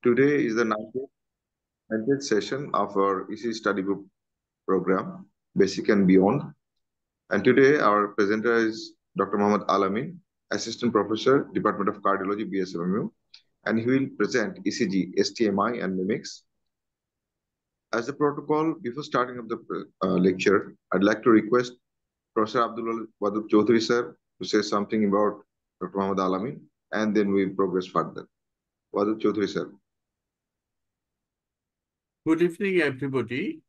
Today is the 90th session of our EC study group program, Basic and Beyond. And today our presenter is Dr. Mohammad Alamin, Assistant Professor, Department of Cardiology, BSMMU, and he will present ECG, STMI, and mimics. As the protocol, before starting of the lecture, I'd like to request Professor Abdul Wadud Chaudhary sir to say something about Dr. Mohammad Alamin, and then we'll progress further. Wadud Chaudhary sir. Good evening, everybody.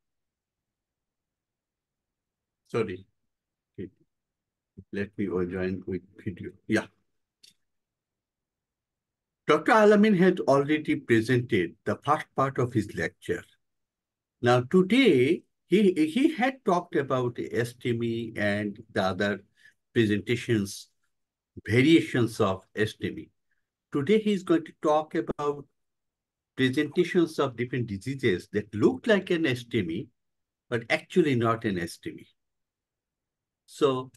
Sorry. Okay. Let me join with video. Yeah. Dr. Alamin had already presented the first part of his lecture. Now, today, he had talked about STEMI and the other presentations, variations of STEMI. Today, he's going to talk about presentations of different diseases that look like an STEMI, but actually not an STEMI. So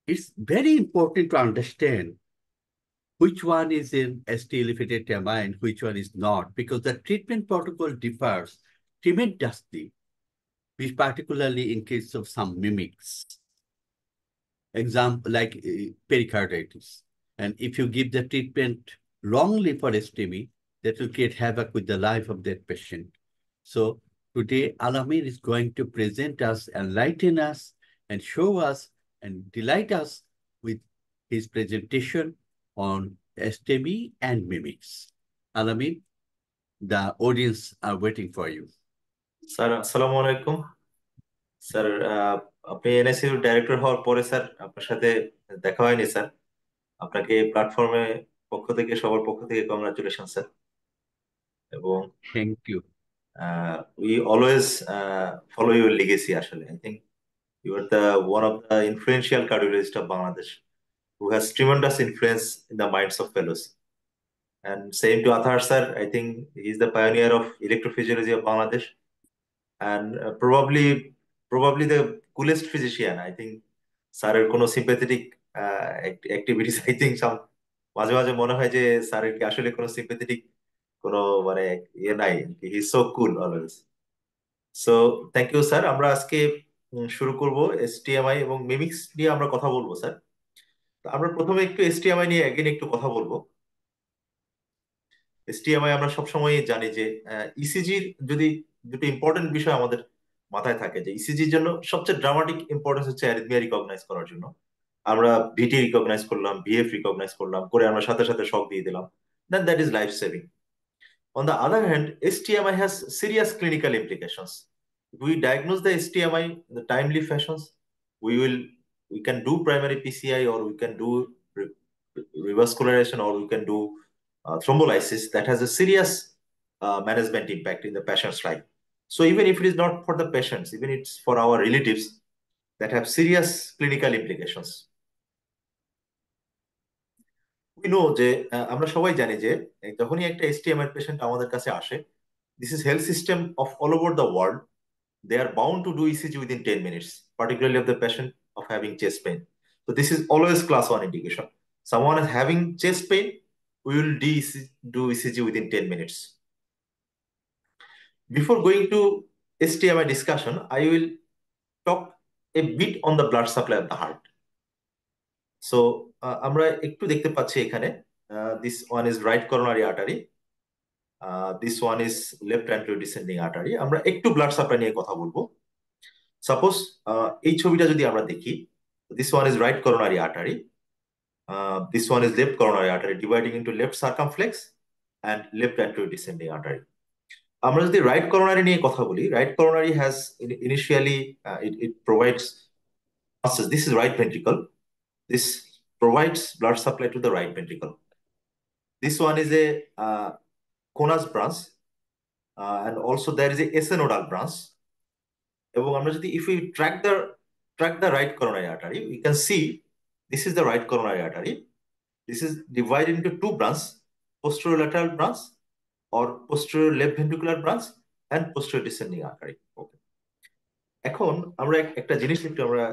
it's very important to understand which one is in ST elevated TMI and which one is not, because the treatment protocol differs tremendously, particularly in case of some mimics. Example like pericarditis. And if you give the treatment wrongly for STEMI, that will create havoc with the life of that patient. So today, Alamin is going to present us, enlighten us, and show us and delight us with his presentation on STEMI and mimics. Alamin, the audience are waiting for you. Sir আসসালামু আলাইকুম sir আপনি এনএসইউর director হওয়ার পরে sir আপনার সাথে দেখা হয়নি sir আপনাকে প্ল্যাটফর্মে পক্ষ থেকে সবার পক্ষ থেকে কংগ্রাচুলেশন স্যার এবং thank you we always follow your legacy আসলে I think you are the one of the influential cardiologist of Bangladesh who has tremendous influence in the minds of fellows. And same to Athar sir, I think he's the pioneer of electrophysiology of Bangladesh. And probably the coolest physician. I think স্যারের কোনো sympathetic activities I think মাঝে মাঝে মনে হয় যে স্যারের কি আসলে কোনো সিম্প্যাথেটিক কোনো মানে ইয়ে নাই, he is so cool always. So thank you sir. আমরা আজকে শুরু করব এসটিএমআই এবং মিমিক্স নিয়ে আমরা কথা বলবো স্যার। আমরা প্রথমে একটু এসটিএমআই নিয়ে একটু কথা বলবো। এসটিএমআই আমরা সবসময় জানি যে ইসিজির যদি দুটো ইম্পর্টেন্ট বিষয় আমাদের মাথায় থাকে, যে ইসিজির জন্য সবচেয়ে ড্রামাটিক ইম্পর্টেন্স হচ্ছে অ্যারিথমিয়া রিকগনাইজ করার জন্য। আমরা ভিটি রিকগনাইজ করলাম, ভিএফ রিকগনাইজ করলাম, করে আমরা সাথে সাথে শক দিয়ে দিলাম, then that is life saving. On the other hand, STMI has serious clinical implications. If we diagnose the STMI in the timely fashions, we can do primary PCI, or we can do revascularization, or we can do thrombolysis that has a serious management impact in the patient's life. So even if it is not for the patients, even it's for our relatives that have serious clinical implications. We know যে আমরা সবাই জানি যে যখনই একটা STMI patient আমাদের কাছে আসে, this is health system of all over the world, they are bound to do ECG within 10 minutes, particularly of the patient of having chest pain. So this is always class 1 indication. Someone is having chest pain, we will do ECG within 10 minutes. Before going to STMI discussion, I will talk a bit on the blood supply of the heart. So আমরা একটু দেখতে পাচ্ছি এখানে, this one is right coronary artery, this one is left anterior descending artery. আমরা একটু blood supply নিয়ে কথা বলবো। সাপোজ এই ছবিটা যদি আমরা দেখি, this one is right coronary artery, this one is left coronary artery dividing into left circumflex and left anterior descending artery. আমরা যদি রাইট করোনারি নিয়ে কথা বলি, right coronary has initially it provides, this is right ventricle, this provides blood supply to the right ventricle. This one is a conus branch, and also there is a SNodal branch. এবং আমরা যদি if we track the right coronary artery, we can see this is the right coronary artery. This is divided into two branches, posterior lateral branch or posterior left ventricular branch and posterior descending artery. Okay. এখন আমরা একটা জিনিস একটু আমরা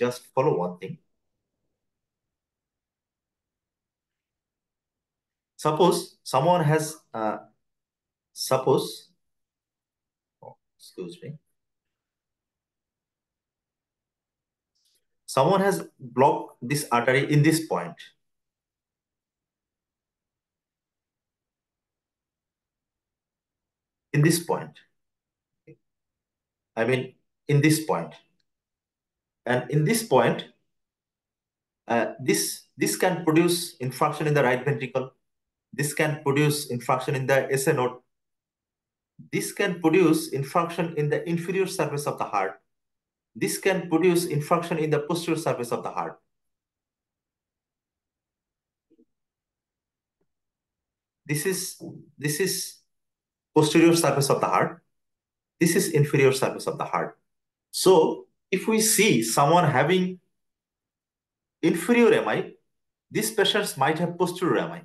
just follow one thing. Suppose someone has, excuse me, someone has blocked this artery in this point. In this point. I mean, in this point. And in this point, this can produce infarction in the right ventricle. This can produce infarction in the SA node. This can produce infarction in the inferior surface of the heart. This can produce infarction in the posterior surface of the heart. This is posterior surface of the heart. This is inferior surface of the heart. So if we see someone having inferior MI, these patients might have posterior MI.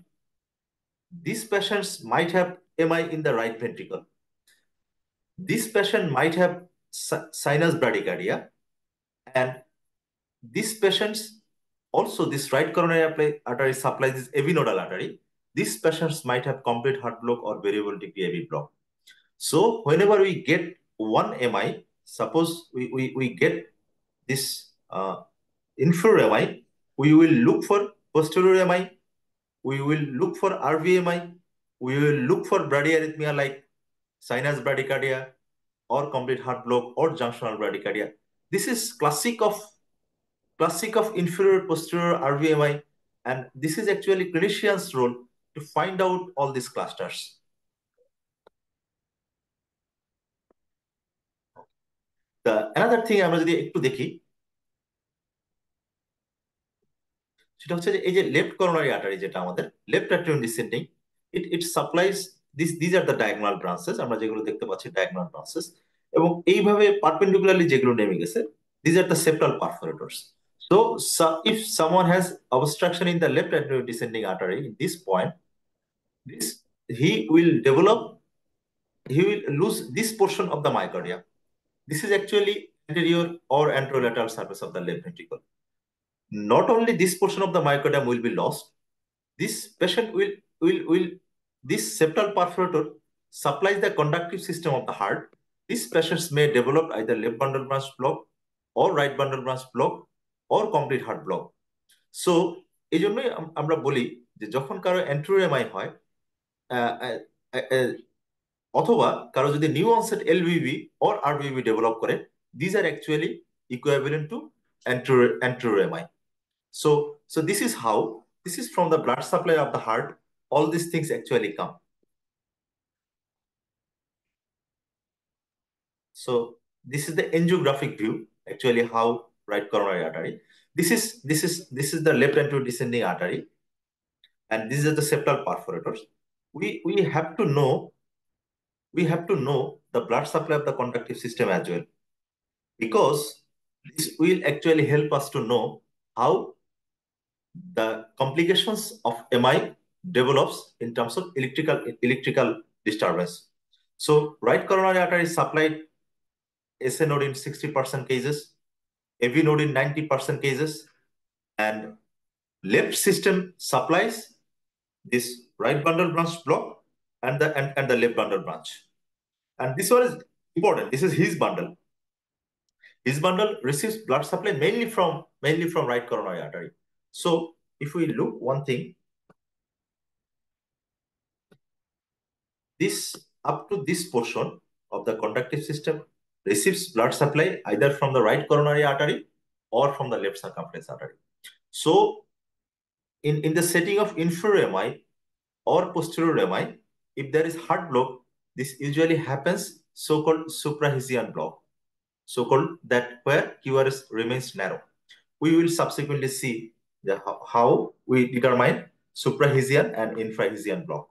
These patients might have MI in the right ventricle. This patient might have sinus bradycardia, and these patients also, this right coronary artery supplies this AV nodal artery. These patients might have complete heart block or variable degree AV block. So whenever we get one MI, suppose we get this inferior MI, we will look for posterior MI, we will look for RVMI, we will look for bradyarrhythmia like sinus bradycardia or complete heart block or junctional bradycardia. This is classic of inferior posterior RVMI, and this is actually clinician's role to find out all these clusters. Another thing আমরা যদি একটু দেখি, সেটা হচ্ছে যে এই যে left coronary artery যেটা আমাদের left atrium descending, it supplies these are the diagonal branches, আমরা যেগুলো দেখতে পাচ্ছি diagonal branches, এবং এইভাবে পারপেন্ডিকুলারলি যেগুলো নেমে গেছে, these are the septal perforators. So if someone has obstruction in the left anterior descending artery in this point, he will lose this portion of the myocardium. This is actually anterior or anterolateral surface of the left ventricle. Not only this portion of the myocardium will be lost, this patient this septal perforator supplies the conductive system of the heart. These patients may develop either left bundle branch block or right bundle branch block or complete heart block. So এই জন্যই আমরা বলি যে যখন কারো anterior MI হয় অথবা কারো যদি new onset LVV or RVV develop করে, these are actually equivalent to anterior MI. So this is from the blood supply of the heart, all these things actually come. So this is the angiographic view, actually how right coronary artery. This is the left anterior descending artery, and these are the septal perforators. We have to know the blood supply of the conductive system as well, because this will actually help us to know how the complications of MI develops in terms of electrical disturbance. So right coronary artery is supplied SA node in 60% cases, AV node in 90% cases, and left system supplies this right bundle branch block and the left bundle branch. And this one is important. This is his bundle. His bundle receives blood supply mainly from right coronary artery. So if we look one thing, this up to this portion of the conductive system receives blood supply either from the right coronary artery or from the left circumference artery. So in the setting of inferior MI or posterior MI, if there is heart block, this usually happens so-called suprahesian block, so-called that where QRS remains narrow. We will subsequently see how we determine suprahesian and infrahesian block.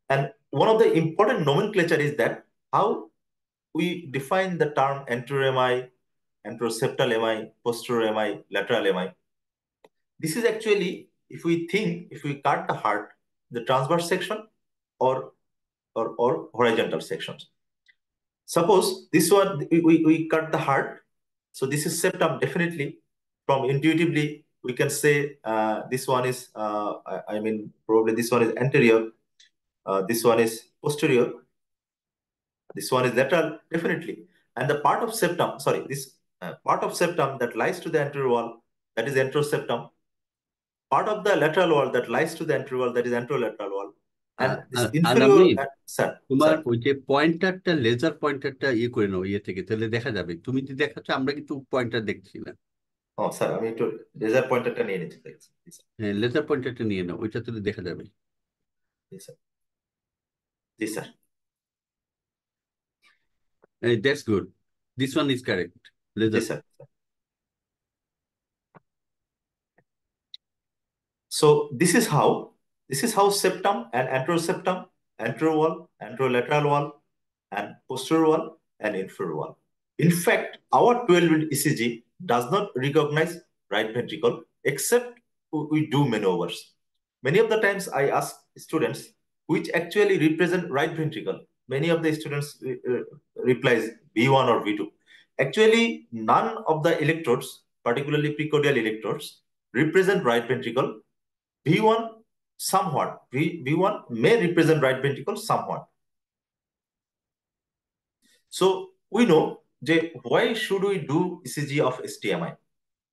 And one of the important nomenclature is that how we define the term anterior MI, anteroseptal MI, posterior MI, lateral MI. This is actually, if we cut the heart, the transverse section or horizontal sections. Suppose this one, we cut the heart. So this is septum, definitely from intuitively, we can say this one is, I mean, probably this one is anterior, this one is posterior, this one is lateral, definitely. And the part of septum, sorry, this part of septum that lies to the anterior wall, that is anteroseptum. Part of the lateral wall that lies to the anterior wall, that is anterolateral wall. And this inferior, আলামিন, sir, তোমার sir. ওই যে পয়েন্টারটা, laser পয়েন্টারটা ইয়ে করে নাও ইয়ে থেকে, তাহলে দেখা যাবে। তুমি যদি দেখাচ্ছ, আমরা কিন্তু পয়েন্টার দেখছি না। ও স্যার, আমি একটু লেজার পয়েন্টারটা নিয়ে নিচ্ছি। হ্যাঁ, লেজার পয়েন্টারটা নিয়ে নাও, ওইটা তুলে দেখা যাবে। জি স্যার, জি sir. That's good. This one is correct. জি Laser. Sir. So this is how septum and anteroseptum, anterior wall, anterolateral wall, and posterior wall, and inferior wall. In fact, our 12-lead ECG does not recognize right ventricle except we do maneuvers. Many of the times I ask students which actually represent right ventricle. Many of the students replies V1 or V2. Actually, none of the electrodes, particularly precordial electrodes, represent right ventricle. V1 somewhat. V1 may represent right ventricle somewhat. So we know that why should we do ECG of STMI?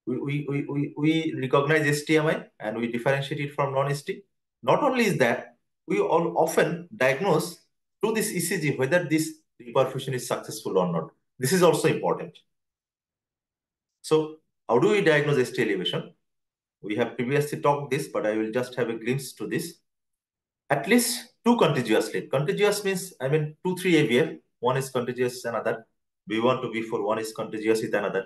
We recognize STMI and we differentiate it from non-ST. Not only is that, we all often diagnose through this ECG whether this reperfusion is successful or not. This is also important. So how do we diagnose ST elevation? We have previously talked this, but I will just have a glimpse to this. At least two contiguous lead. Contiguous means, I mean, 2-3 AVF. One is contiguous with another. V1 to V4, one is contiguous with another.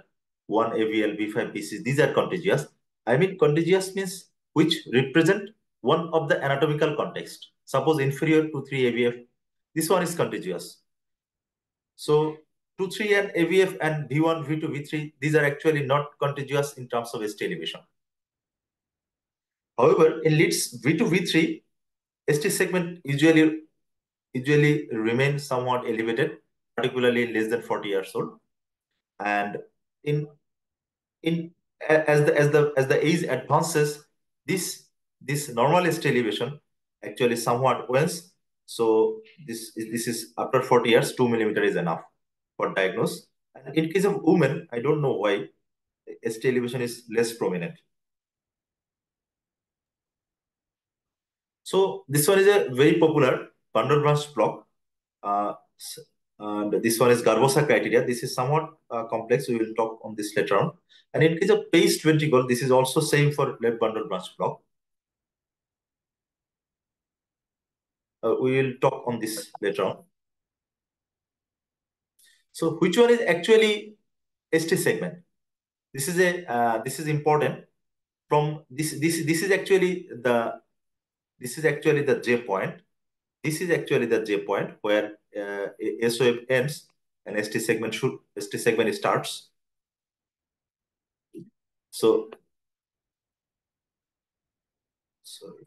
One AVL, V5, V6, these are contiguous. I mean, contiguous means which represent one of the anatomical context. Suppose inferior to 3 AVF, this one is contiguous. So 2, 3 and AVF and V1, V2, V3, these are actually not contiguous in terms of ST elevation. However, in leads V2, V3, ST segment usually remain somewhat elevated, particularly in less than 40 years old. And as the age advances, this normal ST elevation actually somewhat wanes. So this is after 40 years, 2 millimeter is enough for diagnose. And in case of women, I don't know why ST elevation is less prominent. So this one is a very popular van der Waals block. And this one is Garbosa criteria. This is somewhat complex. We will talk on this later on. And in case of paced ventricle, this is also same for left van der Waals block. We will talk on this later on. So which one is actually ST segment? This is important. From this is actually the J point. This is actually the J point where S wave ends and ST segment starts. So sorry.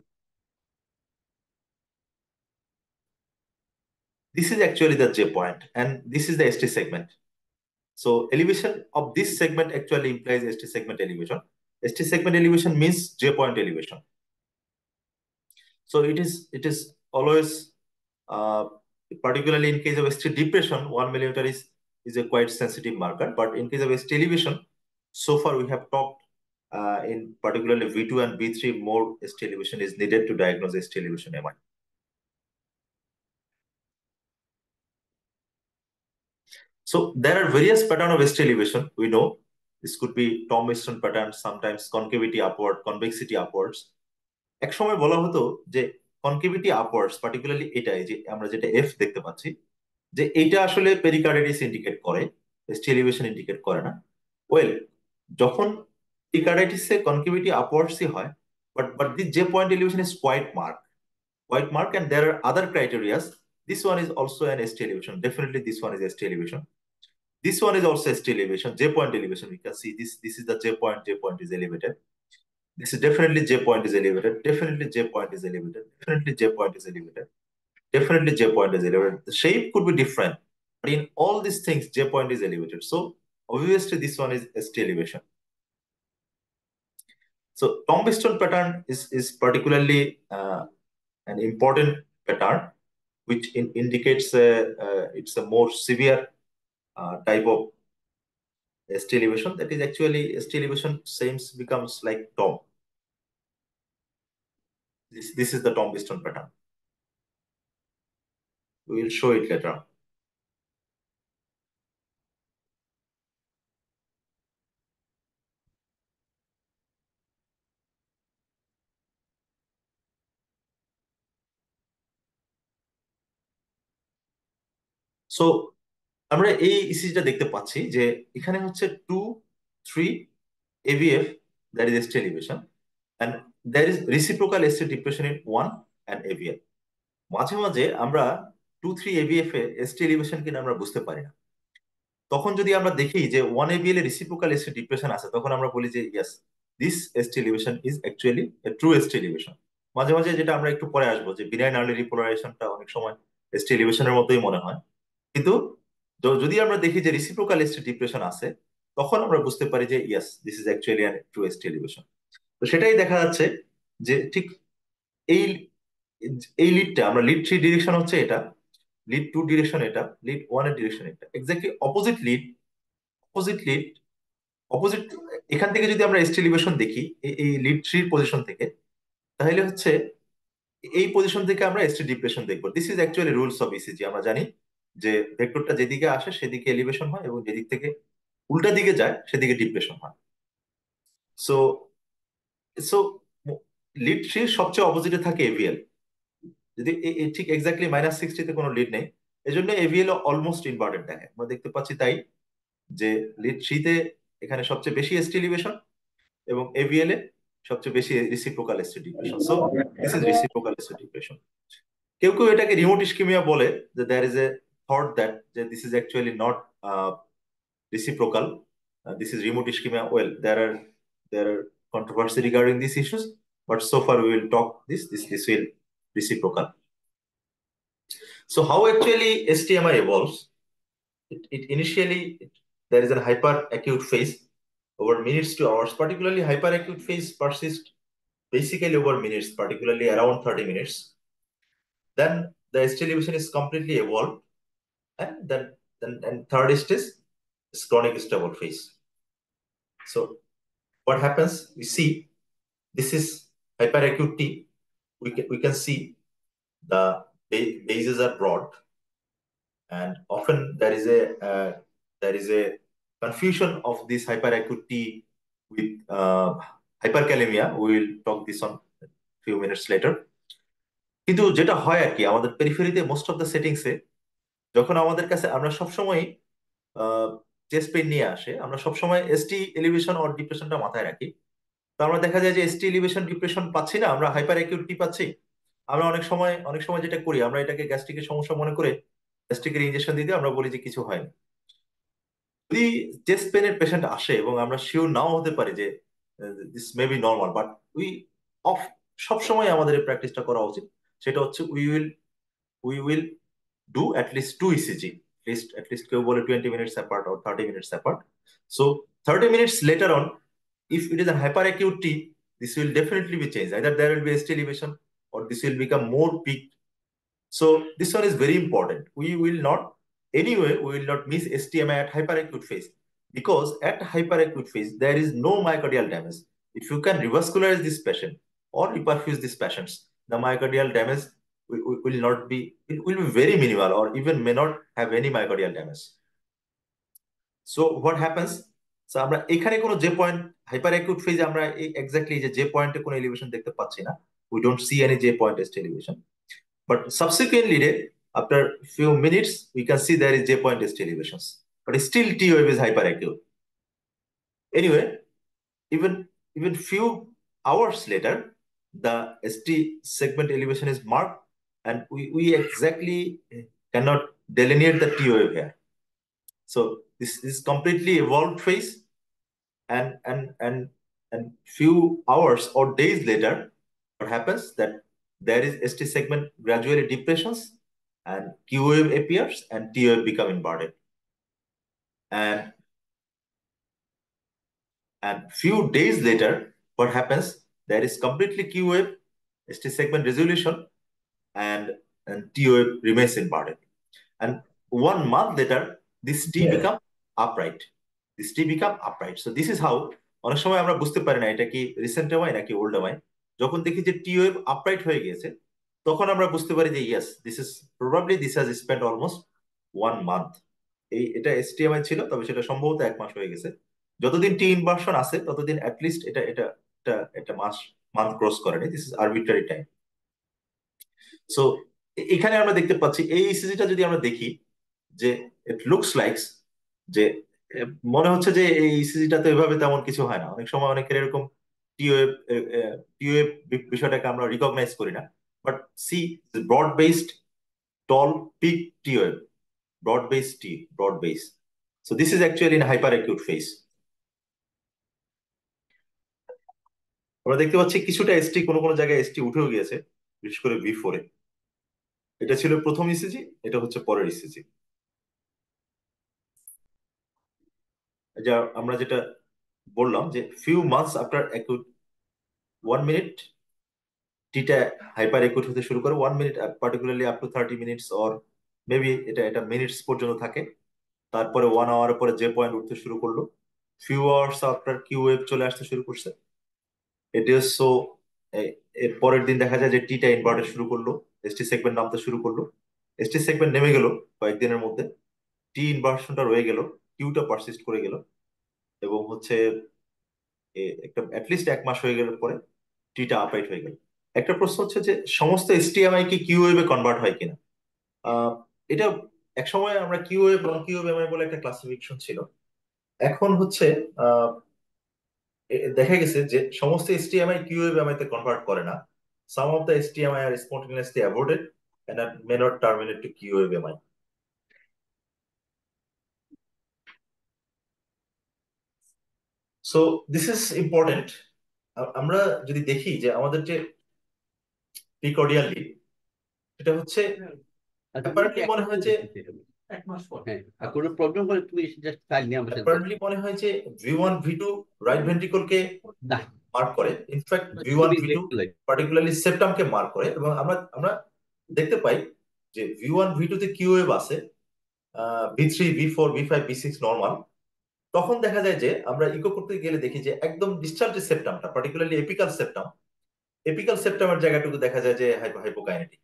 This is actually the J point and this is the ST segment. So elevation of this segment actually implies ST segment elevation. ST segment elevation means J point elevation. So it is always, particularly in case of ST depression, 1 millimeter is a quite sensitive marker. But in case of ST elevation, so far we have talked in particularly V2 and V3, more ST elevation is needed to diagnose ST elevation MI. So there are various patterns of ST elevation. We know this could be Thomson pattern, sometimes concavity upward, convexity upwards. এক সময় বলা হতো যে concavity upwards, particularly এটাই যে আমরা যেটা F দেখতে পাচ্ছি, যে এইটা আসলে পেরিকার্ডাইটিস ইন্ডিকেট করে, ST এলিভেশন ইন্ডিকেট করে না। ওয়েল, যখন পেরিকার্ডাইটিসে কনকেভিটি আপওয়ার্ডসই হয়, but this J point elevation is quite marked, and there are other criterias. This one is also an ST elevation. Definitely this one is ST elevation. This one is also ST elevation, J point elevation. We can see this is the J point is elevated. This is definitely J point is elevated. Definitely J point is elevated. Definitely J point is elevated. Definitely J point is elevated. The shape could be different, but in all these things, J point is elevated. So obviously this one is ST elevation. So tombstone pattern is particularly an important pattern, which indicates it's a more severe type of ST elevation. That is actually ST elevation seems becomes like tomb. This is the tombstone pattern. We will show it later on. So আমরা এই ইসিজিটা দেখতে পাচ্ছি যে এখানে হচ্ছে 2, 3 AVF, that is ST elevation, and there is reciprocal ST depression in 1 and AVL. মাঝে মাঝে আমরা 2, 3 AVF এ ST elevation কিনা আমরা বুঝতে পারি না। তখন যদি আমরা দেখি যে 1 AVL এ রিসিপ্রোকাল ST ডিপ্রেশন আছে, তখন আমরা বলি যে yes, this ST elevation is actually a true ST elevation। মাঝে মাঝে যেটা আমরা একটু পরে আসবো যে বিনাইন আর্লি রিপোলারাইজেশনটা অনেক সময় ST এলিভেশনের মতোই মনে হয়, কিন্তু যদি আমরা দেখি যে রিসিপ্রোকাল ST ডিপ্রেশন আছে, তখন আমরা বুঝতে পারি যে yes, this is actually an true ST elevation. তো সেটাই দেখা যাচ্ছে যে ঠিক এই এই লিডটা আমরা লিড 3 ডিরেকশন হচ্ছে এটা, লিড 2 ডিরেকশন এটা, লিড 1 এর ডিরেকশন এটা, exactly opposite lead, opposite lead, opposite. এখান থেকে যদি আমরা ST এলিভেশন দেখি এই লিড 3 পজিশন থেকে, তাহলে হচ্ছে এই পজিশন থেকে আমরা ST ডিপ্রেশন দেখবো। This is actually rules of ECG. আমরা জানি যে ভেক্টরটা যেদিকে আসে সেদিকে এলিভেশন হয়, এবং যেদিক থেকে উল্টা দিকে যায় সেদিকে ডিপ্রেশন হয়। সো সো লিড 3 সবচেয়ে অপোজিটে থাকে এভিএল। যদি ঠিক এক্স্যাক্টলি -60 কোনো লিড নেই, এজন্য এভিএল অলমোস্ট ইনভার্টেড দেখে। আমরা দেখতে পাচ্ছি তাই যে লিড 3 তে এখানে সবচেয়ে বেশি ST এলিভেশন, এবং এভিএল এ সবচেয়ে বেশি reciprocal ST depression. So this is reciprocal ST depression. কেউ কেউ এটাকে রিমোট ইস্কিমিয়া বলে, যে there is a thought that যে this is actually not reciprocal, this is remote ischemia. Well, there are controversy regarding these issues, but so far we will talk this will reciprocal. So how actually STMI evolves? It initially there is a hyperacute phase over minutes to hours. Particularly hyperacute phase persists basically over minutes, particularly around 30 minutes. Then the ST elevation is completely evolved, and then third stage is chronic stable phase. So what happens? We see this is hyperacute T. We can see the bases are broad, and often there is a confusion of this hyperacute T with hyperkalemia. We will talk this on a few minutes later. কিন্তু যেটা হয় আর কি, আমাদের পেরিফেরিতে most of the সেটিংসে যখন আমাদের কাছে আমরা সবসময় চেস্ট পেইন নিয়ে আসে, আমরা সবসময় ST এলিভেশন অর ডিপ্রেশনটা মাথায় রাখি। তো আমরা দেখা যায় যে ST এলিভেশন ডিপ্রেশন পাচ্ছি না, আমরা হাইপার অ্যাকিউট টি পাচ্ছি। আমরা অনেক সময় যেটা করি, আমরা এটাকে গ্যাস্ট্রিকের সমস্যা মনে করে গ্যাস্ট্রিকের ইনজেকশন দিতে আমরা বলি যে কিছু হয়নি। যদি চেস্ট পেনের পেশেন্ট আসে এবং আমরা শিওর নাও হতে পারি যে this may be normal, but of সবসময় আমাদের এই প্র্যাকটিসটা করা উচিত। সেটা হচ্ছে we will do at least 2 ECG, at least কেউ বলে 20 minutes apart or 30 minutes apart. So 30 minutes later on, if it is a hyperacute T, this will definitely be changed. Either there will be ST elevation or this will become more peak. So this one is very important. We will not miss STMI at hyperacute phase, because at hyperacute phase there is no myocardial damage. If you can revascularize this patient or reperfuse these patients, the myocardial damage will not be, it will be very minimal, or even may not have any myocardial damage. So what happens? So আমরা এখানে কোনো যে point হাইপারঅ্যাকিউট ফেজে আমরা exactly যে পয়েন্টে কোনো elevation দেখতে পাচ্ছি না, we don't see any J point ST elevation, but subsequently after few minutes we can see there is J point ST elevations, but still T wave is hyperacute. Anyway, even few hours later the ST segment elevation is marked, and we exactly cannot delineate the T wave here. So this is completely evolved phase, and few hours or days later, what happens that there is ST segment gradually depressions, and Q wave appears, and T wave become inverted. And few days later, what happens? There is completely Q wave, ST segment resolution, and T wave remains inverted. And 1 month later, this T become upright. This T become upright. So this is how অনেক সময় আমরা বুঝতে পারি না এটা কি recent MI নাকি old MI. যখন দেখি যে টি ওয়েভ আপরাইট হয়ে গেছে তখন আমরা বুঝতে পারি যে yes this is probably this has spent almost 1 month. এটা এসটিএমআই ছিল, তবে সেটা সম্ভবত 1 মাস হয়ে গেছে। যতদিন টি ইনভার্সন আছে ততদিন অ্যাটলিস্ট এটা এটা এটা একটা মান্থ ক্রস করেনি। This is arbitrary time. So এখানে আমরা দেখতে পাচ্ছি এই ইসিজিটা যদি আমরা দেখি যে ইট লুকস লাইকস যে মনে হচ্ছে যে এই ইসিজিটা তো এভাবে তেমন কিছু হয় না। অনেক সময় অনেকের এরকম টিওএফ বিষয়টাকে আমরা রিকগনাইজ করি না, but see broad based tall peak টিওএফ, broad base T, broad base. So this is actually in hyperacute phase. আমরা দেখতে পাচ্ছি কিছুটা এসটি, কোনো কোনো জায়গায় এসটি উঠেও গিয়েছে, বিশেষ করে V4 এ। এটা ছিল প্রথম ইসিজি, এটা হচ্ছে পরের ইসিজি। যা আমরা যেটা বললাম যে few months after acute 1 minute টিটা হাইপার অ্যাকিউট হতে শুরু করে। 1 minute particularly up to 30 minutes or maybe এটা মিনিটস পর্যন্ত থাকে। তারপরে 1 আওয়ার পরে যে পয়েন্ট উঠতে শুরু করলো, few hours after Q wave চলে আসতে শুরু করছে। এটি সো এর পরের দিন দেখা যায় যে টিটা ইনভার্ট শুরু করলো, এসটি সেগমেন্ট নামতে শুরু করলো, এসটি সেগমেন্ট নেমে গেল কয়েকদিনের মধ্যে, টি ইনভার্সনটা রয়ে গেল, কিউটা পারসিস্ট করে গেল, এবং হচ্ছে একটা অ্যাটলিস্ট 1 মাস হয়ে গেলে পরে টিটা আপরাইট হয়ে গেল। একটা প্রশ্ন হচ্ছে যে সমস্ত এসটিএমআই কি কিউ ওয়েভে কনভার্ট হয় কিনা। এটা একসময় আমরা কিউ ওয়েভ নন কিউ ওয়েভ এমআই বলে একটা ক্লাসিফিকেশন ছিল। এখন হচ্ছে দেখা গেছে যে সমস্ত এসটিএমআই কিউ ওয়েভ এমআই তে কনভার্ট করে না। Some of the STEMI are spontaneously avoided and may not terminate to Q wave MI. So this is important. আমরা যদি দেখি যে আমাদের যে প্রিকর্ডিয়াল লিড, এটা হচ্ছে অ্যাপারেন্টলি মনে হয় যে 1 মাস পর কোনো প্রবলেম হলে তুমি জাস্ট ফাইল নিয়ে আমার সাথে অ্যাপারেন্টলি মনে হয় যে V1 V2 রাইট ভেন্ট্রিকলকে না মার্ক করে। In fact V1 V2 particularly সেপ্টামকে mark করে, এবং আমরা দেখতে পাই যে V1 V2 তে কিউ ওয়েভ আছে, V3 V4 V5 V6 normal. তখন দেখা যায় যে আমরা ইকো করতে গেলে দেখি যে একদম ডিসচার্জ সেপ্টামটা, পার্টিকুলারলি এপিক্যাল সেপ্টামের জায়গাটুকু দেখা যায় যে hypokinetic.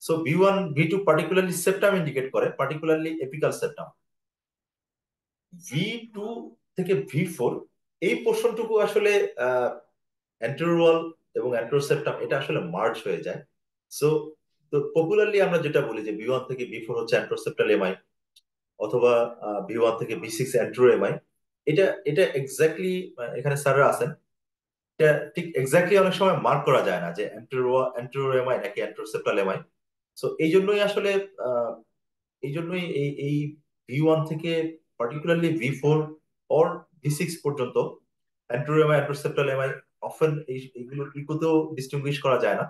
So V1 V2 particularly septum indicate করে, পার্টিকুলারলি এপিক্যাল সেপ্টাম। V2 থেকে V4 এই পোর্শনটুকু আসলে অ্যান্টেরোয়াল এবং অ্যান্টেরোসেপ্টাম এটা আসলে মার্জ হয়ে যায়। সো তো পপুলারলি আমরা যেটা বলি যে V1 থেকে V4 হচ্ছে অ্যান্টেরোসেপ্টাল এমআই, অথবা V1 থেকে V6 অ্যান্টেরো এমআই। এটা এটা এক্স্যাক্টলি এখানে স্যাররা আছেন, এটা ঠিক এক্স্যাক্টলি অনেক সময় মার্ক করা যায় না যে অ্যান্টেরো এমআই নাকি অ্যান্টেরোসেপ্টাল এমআই। সো এই জন্যই আসলে এই V1 থেকে পার্টিকুলারলি V4 অর V6 পর্যন্ত অ্যান্টেরো এমআই অ্যান্টেরোসেপ্টাল এমআই অফেন এইগুলো ইকোতেও ডিস্টিংগুইশ করা যায় না।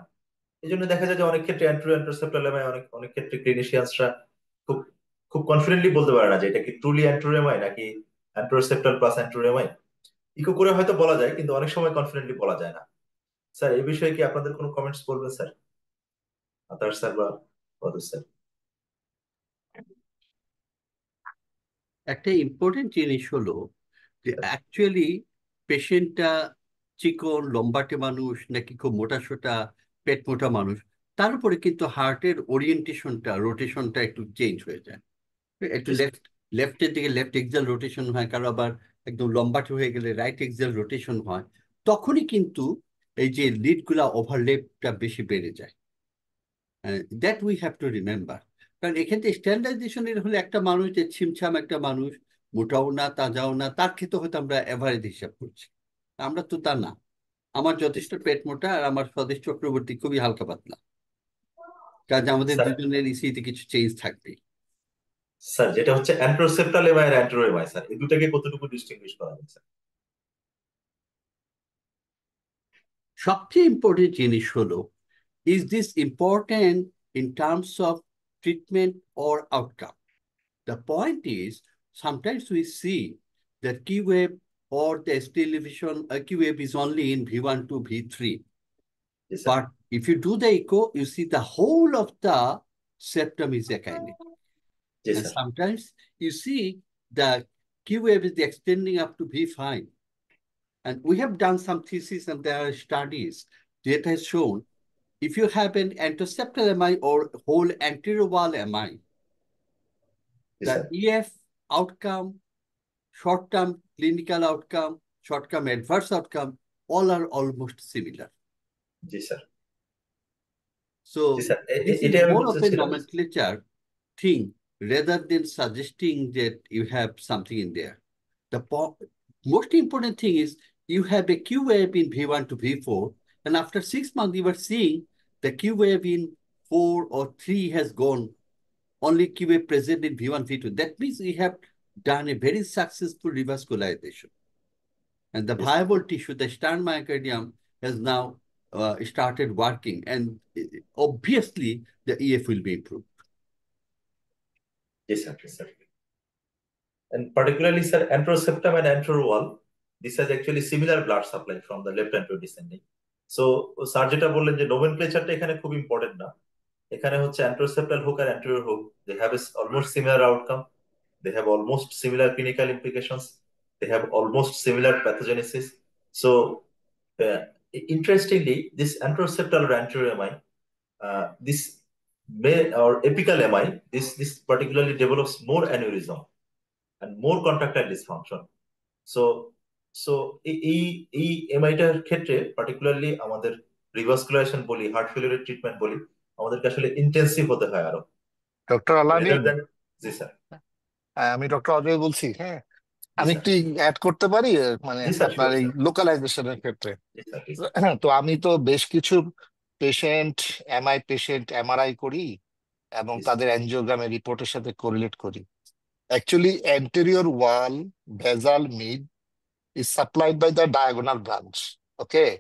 এই জন্য দেখা যায় যে অনেক ক্ষেত্রে অ্যান্টেরোসেপ্টাল এমআই অনেক ক্ষেত্রে ক্লিনিশিয়ানসরা খুব খুব কনফিডেন্টলি বলতে পারে না যে এটা কি ট্রুলি অ্যান্টেরো এমআই নাকি অ্যান্টেরোসেপ্টাল প্লাস অ্যান্টেরো এমআই। ইকো করে হয়তো বলা যায়, কিন্তু অনেক সময় কনফিডেন্টলি বলা যায় না। স্যার এই বিষয়ে কি আপনাদের কোনো কমেন্টস বলবেন স্যার, আতার স্যার বা ওদের স্যার? একটা ইম্পর্টেন্ট জিনিস হলো যে অ্যাকচুয়ালি পেশেন্টটা চিকন লম্বাটে মানুষ নাকি খুব মোটাসোটা পেট মোটা মানুষ, তার উপরে কিন্তু হার্টের ওরিয়েন্টেশনটা রোটেশনটা একটু চেঞ্জ হয়ে যায়। একটু লেফটের দিকে লেফট এক্সাল রোটেশন হয়, কারো আবার একদম লম্বাটে হয়ে গেলে রাইট এক্সাল রোটেশন হয়। তখনই কিন্তু এই যে লিডগুলা ওভারলেপটা বেশি বেড়ে যায়। That we have to remember. কারণ এখান থেকে স্ট্যান্ডার্ডাইজেশনের হলে একটা মানুষ যে ছিমছাম একটা মানুষ, মোটাও না তাজাও না, তার ক্ষেত্রে হয়তো আমরা অ্যাভারেজ হিসাব করছি। আমরা তো তা না। আমার যথেষ্ট পেট মোটা আর আমার স্বদেশ চক্রবর্তী খুবই হালকা পাতলা, কাজে আমাদের স্যার দুজনের ইসিতে কিছু চেঞ্জ থাকবে। স্যার যেটা হচ্ছে অ্যান্টেরোসেপ্টাল এমআই আর অ্যান্টেরো এমআই, স্যার এই দুটাকে কতটুকু ডিস্টিংগুইশ করা যায় স্যার? সবচেয়ে ইম্পর্টেন্ট জিনিস হলো, is this important in terms of treatment or outcome? The point is, sometimes we see that Q wave or the ST elevation Q wave is only in V1 to V3. Yes, sir. But if you do the echo, you see the whole of the septum is akinetic. Yes, And sir. sometimes you see the Q wave is extending up to V5. And we have done some theses and there are studies that has shown if you have an anteroseptal MI or whole anterior wall MI, Yes, the sir. EF outcome, short-term clinical outcome, short-term adverse outcome, all are almost similar. Yes, sir. So Yes, sir. this is এটাই আমি more বলতে of a চাচ্ছিলাম। nomenclature thing rather than suggesting that you have something in there. The most important thing is you have a Q wave in V1 to V4, and after 6 months you are seeing the Q wave in 4 or 3 has gone, only Q wave present in V1, V2. That means we have done a very successful revascularization. And the Yes, viable tissue, the Stern myocardium, has now started working, and obviously the EF will be improved. yes, sir. Yes, sir. And particularly, sir, anteroseptum and anterior wall, this has actually similar blood supply from the left anterior descending. So, sir যেটা বললেন যে নোমেনক্লেচারটা এখানে খুব important না। এখানে হচ্ছে anteroseptal hook R anterior hook, they have almost similar outcome. They have almost similar clinical implications. They have almost similar pathogenesis. So, interestingly, this anteroseptal or anterior MI, this may or apical MI, this particularly develops more aneurysm and more contractile dysfunction. So এই এমআইটার ক্ষেত্রে particularly আমাদের রিভাস্কুলারেশন বলি, heart ফেলিউরের treatment বলি, আমাদেরকে আসলে intensive হতে হয় আরো। ডক্টর আলামিন, জি স্যার। আমি ডক্টর অজয় বলছি। হ্যাঁ, জি আমি স্যার। একটু অ্যাড করতে পারি মানে জি স্যার, আপনার sure, এই sir. লোকালাইজেশনের ক্ষেত্রে। জি স্যার, জি স্যার। তো আমি তো বেশ কিছু পেশেন্ট পেশেন্ট এমআরআই করি এবং জি স্যার। তাদের অ্যানজিওগ্রামের রিপোর্টের সাথে কোরিলেট করি। Actually, anterior wall basal mid is supplied by the diagonal branch, okay?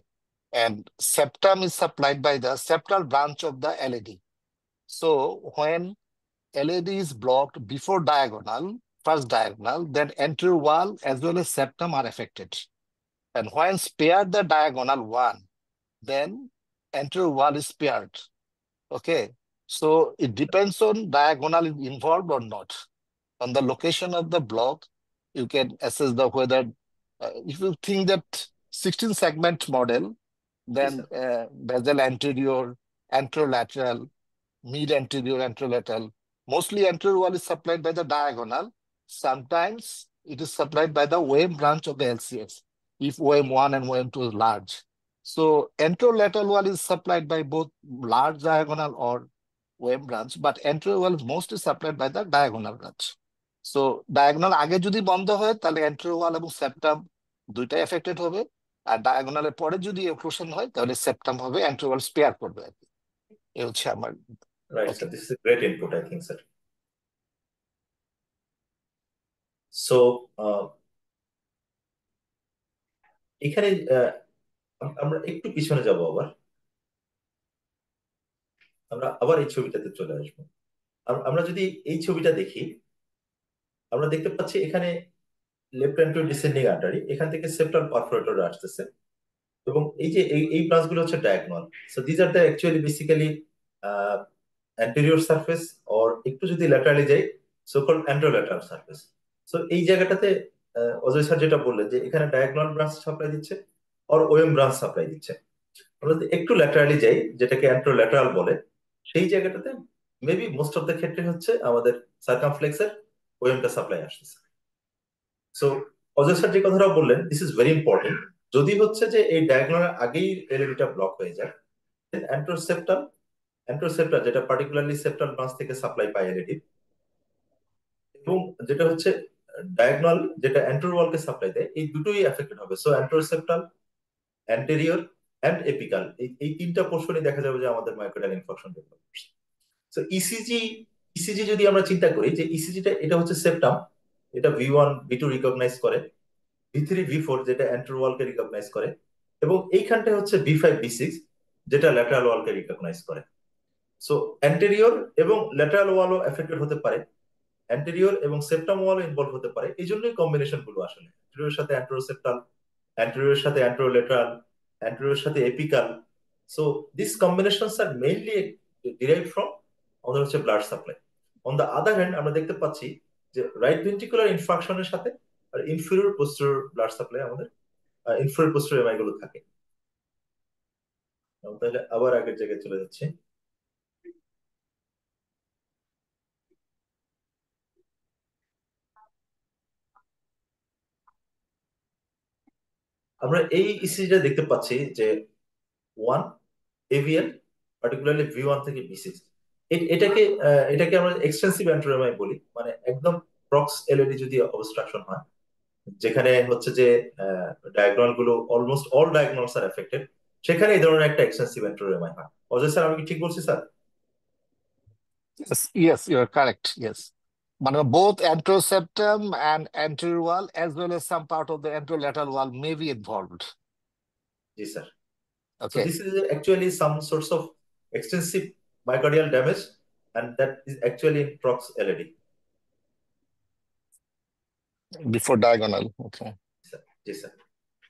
And septum is supplied by the septal branch of the LAD. So when LAD is blocked before diagonal, first diagonal, then anterior wall as well as septum are affected. And when spared the diagonal one, then anterior wall is spared. Okay. So it depends on diagonal is involved or not. On the location of the block, you can assess the whether if you think that 16 segment model, then basal anterior, anterolateral, mid anterior, anterolateral. Mostly anterior wall is supplied by the diagonal. Sometimes it is supplied by the OM branch of the LCS, if OM1 and OM2 is large. So anterolateral wall is supplied by both large diagonal or OM branch, but anterior wall is mostly supplied by the diagonal branch. So diagonal আগে যদি বন্ধ হয় তাহলে anterior wall এবং septum দুইটাই affected হবে, আর diagonal পরে যদি occlusion হয় তাহলে septum হবে, anterior wall spare করবে আর কি। এই হচ্ছে আমার। Right, Okay. sir. This is a great input, I think, sir. So, এখানে আমরা একটু পিছনে যাব, আমরা আবার এই ছবিটাতে চলে আসবো। আমরা যদি এই ছবিটা দেখি, আমরা দেখতে পাচ্ছি এখানে লেফট অ্যান্টেরিয়র ডিসেন্ডিং আর্টারি, এখান থেকে সেপ্টাল পারফোরেটর আসতেছে, এবং এই যে এই ব্রাঞ্চগুলো হচ্ছে diagonal. So this are the actually basically anterior surface, or একটু যদি ল্যাটারালি যাই সো কল্ড অ্যান্টেরোল্যাটারাল সারফেস। সো এই জায়গাটাতে অজয় স্যার যেটা বললেন যে এখানে ডায়াগোনাল ব্রাঞ্চ সাপ্লাই দিচ্ছে অর ওএম ব্রাঞ্চ সাপ্লাই দিচ্ছে। আমরা যদি একটু ল্যাটারালি যাই, যেটাকে অ্যান্টেরোল্যাটারাল বলে, সেই জায়গাটাতে মেবি মোস্ট অফ দ্য ক্ষেত্রে হচ্ছে আমাদের সার্কামফ্লেক্সের ওএমটা সাপ্লাই আসতেছে। সো অজয় স্যার যে কথাটা বললেন, দিস ইজ ভেরি ইম্পর্টেন্ট। যদি হচ্ছে যে এই ডায়াগোনাল আগেই এলএডিটা ব্লক হয়ে যায়, অ্যান্টেরোসেপ্টাল যেটা পার্টিকুলারলি সেপ্টাল ব্রাঞ্চ থেকে সাপ্লাই পায় এলএডি, এবং যেটা হচ্ছে ডায়াগোনাল যেটা অ্যান্টেরিয়র ওয়ালকে সাপ্লাই দেয়, এই দুটোই এফেক্টেড হবে। সো অ্যান্টেরোসেপ্টাল, অ্যান্টেরিয়র এন্ড এপিকাল, এই তিনটা পোর্শনই দেখা যাবে যে আমাদের মাইক্রোডাল ইনফেকশন ডেভেলপ করছে। সো ইসিজি যদি আমরা চিন্তা করি যে ইসিজিটা এটা হচ্ছে সেপ্টাম, এটা V1 V2 রিকগনাইজ করে, V3 V4 যেটা অ্যান্টেরিয়র ওয়ালকে রিকগনাইজ করে, এবং এইখানটা হচ্ছে V5 V6 যেটা ল্যাটারাল ওয়ালকে রিকগনাইজ করে। সো অ্যান্টেরিয়র এবং ল্যাটারাল ওয়ালও এফেক্টেড হতে পারে, অ্যান্টেরিয়র এবং সেপ্টাম ওয়াল ইনভলভ হতে পারে। এই জন্যই কম্বিনেশন গুলো আসলে অ্যান্টেরিয়র সাথে অ্যান্টেরোসেপ্টাল, অ্যান্টেরিয়র সাথে অ্যান্টেরোলেটারাল, অ্যান্টেরিয়র সাথে apical. So this combinations are mainly derive from আমাদের হচ্ছে blood supply. On the other hand আমরা দেখতে পাচ্ছি যে রাইট ভেন্ট্রিকুলার ইনফ্রাকশনের সাথে আর ইনফেরিয়র পোস্টেরিয়র ব্লাড সাপ্লাই আমাদের ইনফেরিয়র পোস্টেরিয়র এমাই গুলো থাকে। তাহলে আবার আগের জায়গায় চলে যাচ্ছে। আমরা এই ইসিজিটা দেখতে পাচ্ছি যে 1 এভিএল, পার্টিকুলারলি ভি1 থেকে ভি6, এটাকে আমরা এক্সটেন্সিভ অ্যান্টেরোমাই বলি। মানে একদম প্রক্স এলইডি যদি অবস্ট্রাকশন হয়, যেখানে হচ্ছে যে ডায়াগোনাল গুলো অলমোস্ট অল ডায়াগোনালস আর এফেক্টেড, সেখানে এই ধরনের একটা এক্সটেন্সিভ অ্যান্টেরোমাই হয়। অজয় স্যার, আমি কি ঠিক বলছি sir? Yes, yes, you're correct. Yes. But both anteroseptum and anterior wall, as well as some part of the anterolateral wall, may be involved. G sir. So Okay. this is actually some sorts of extensive myocardial damage, and that is actually in prox LED. Before diagonal. Okay. G sir.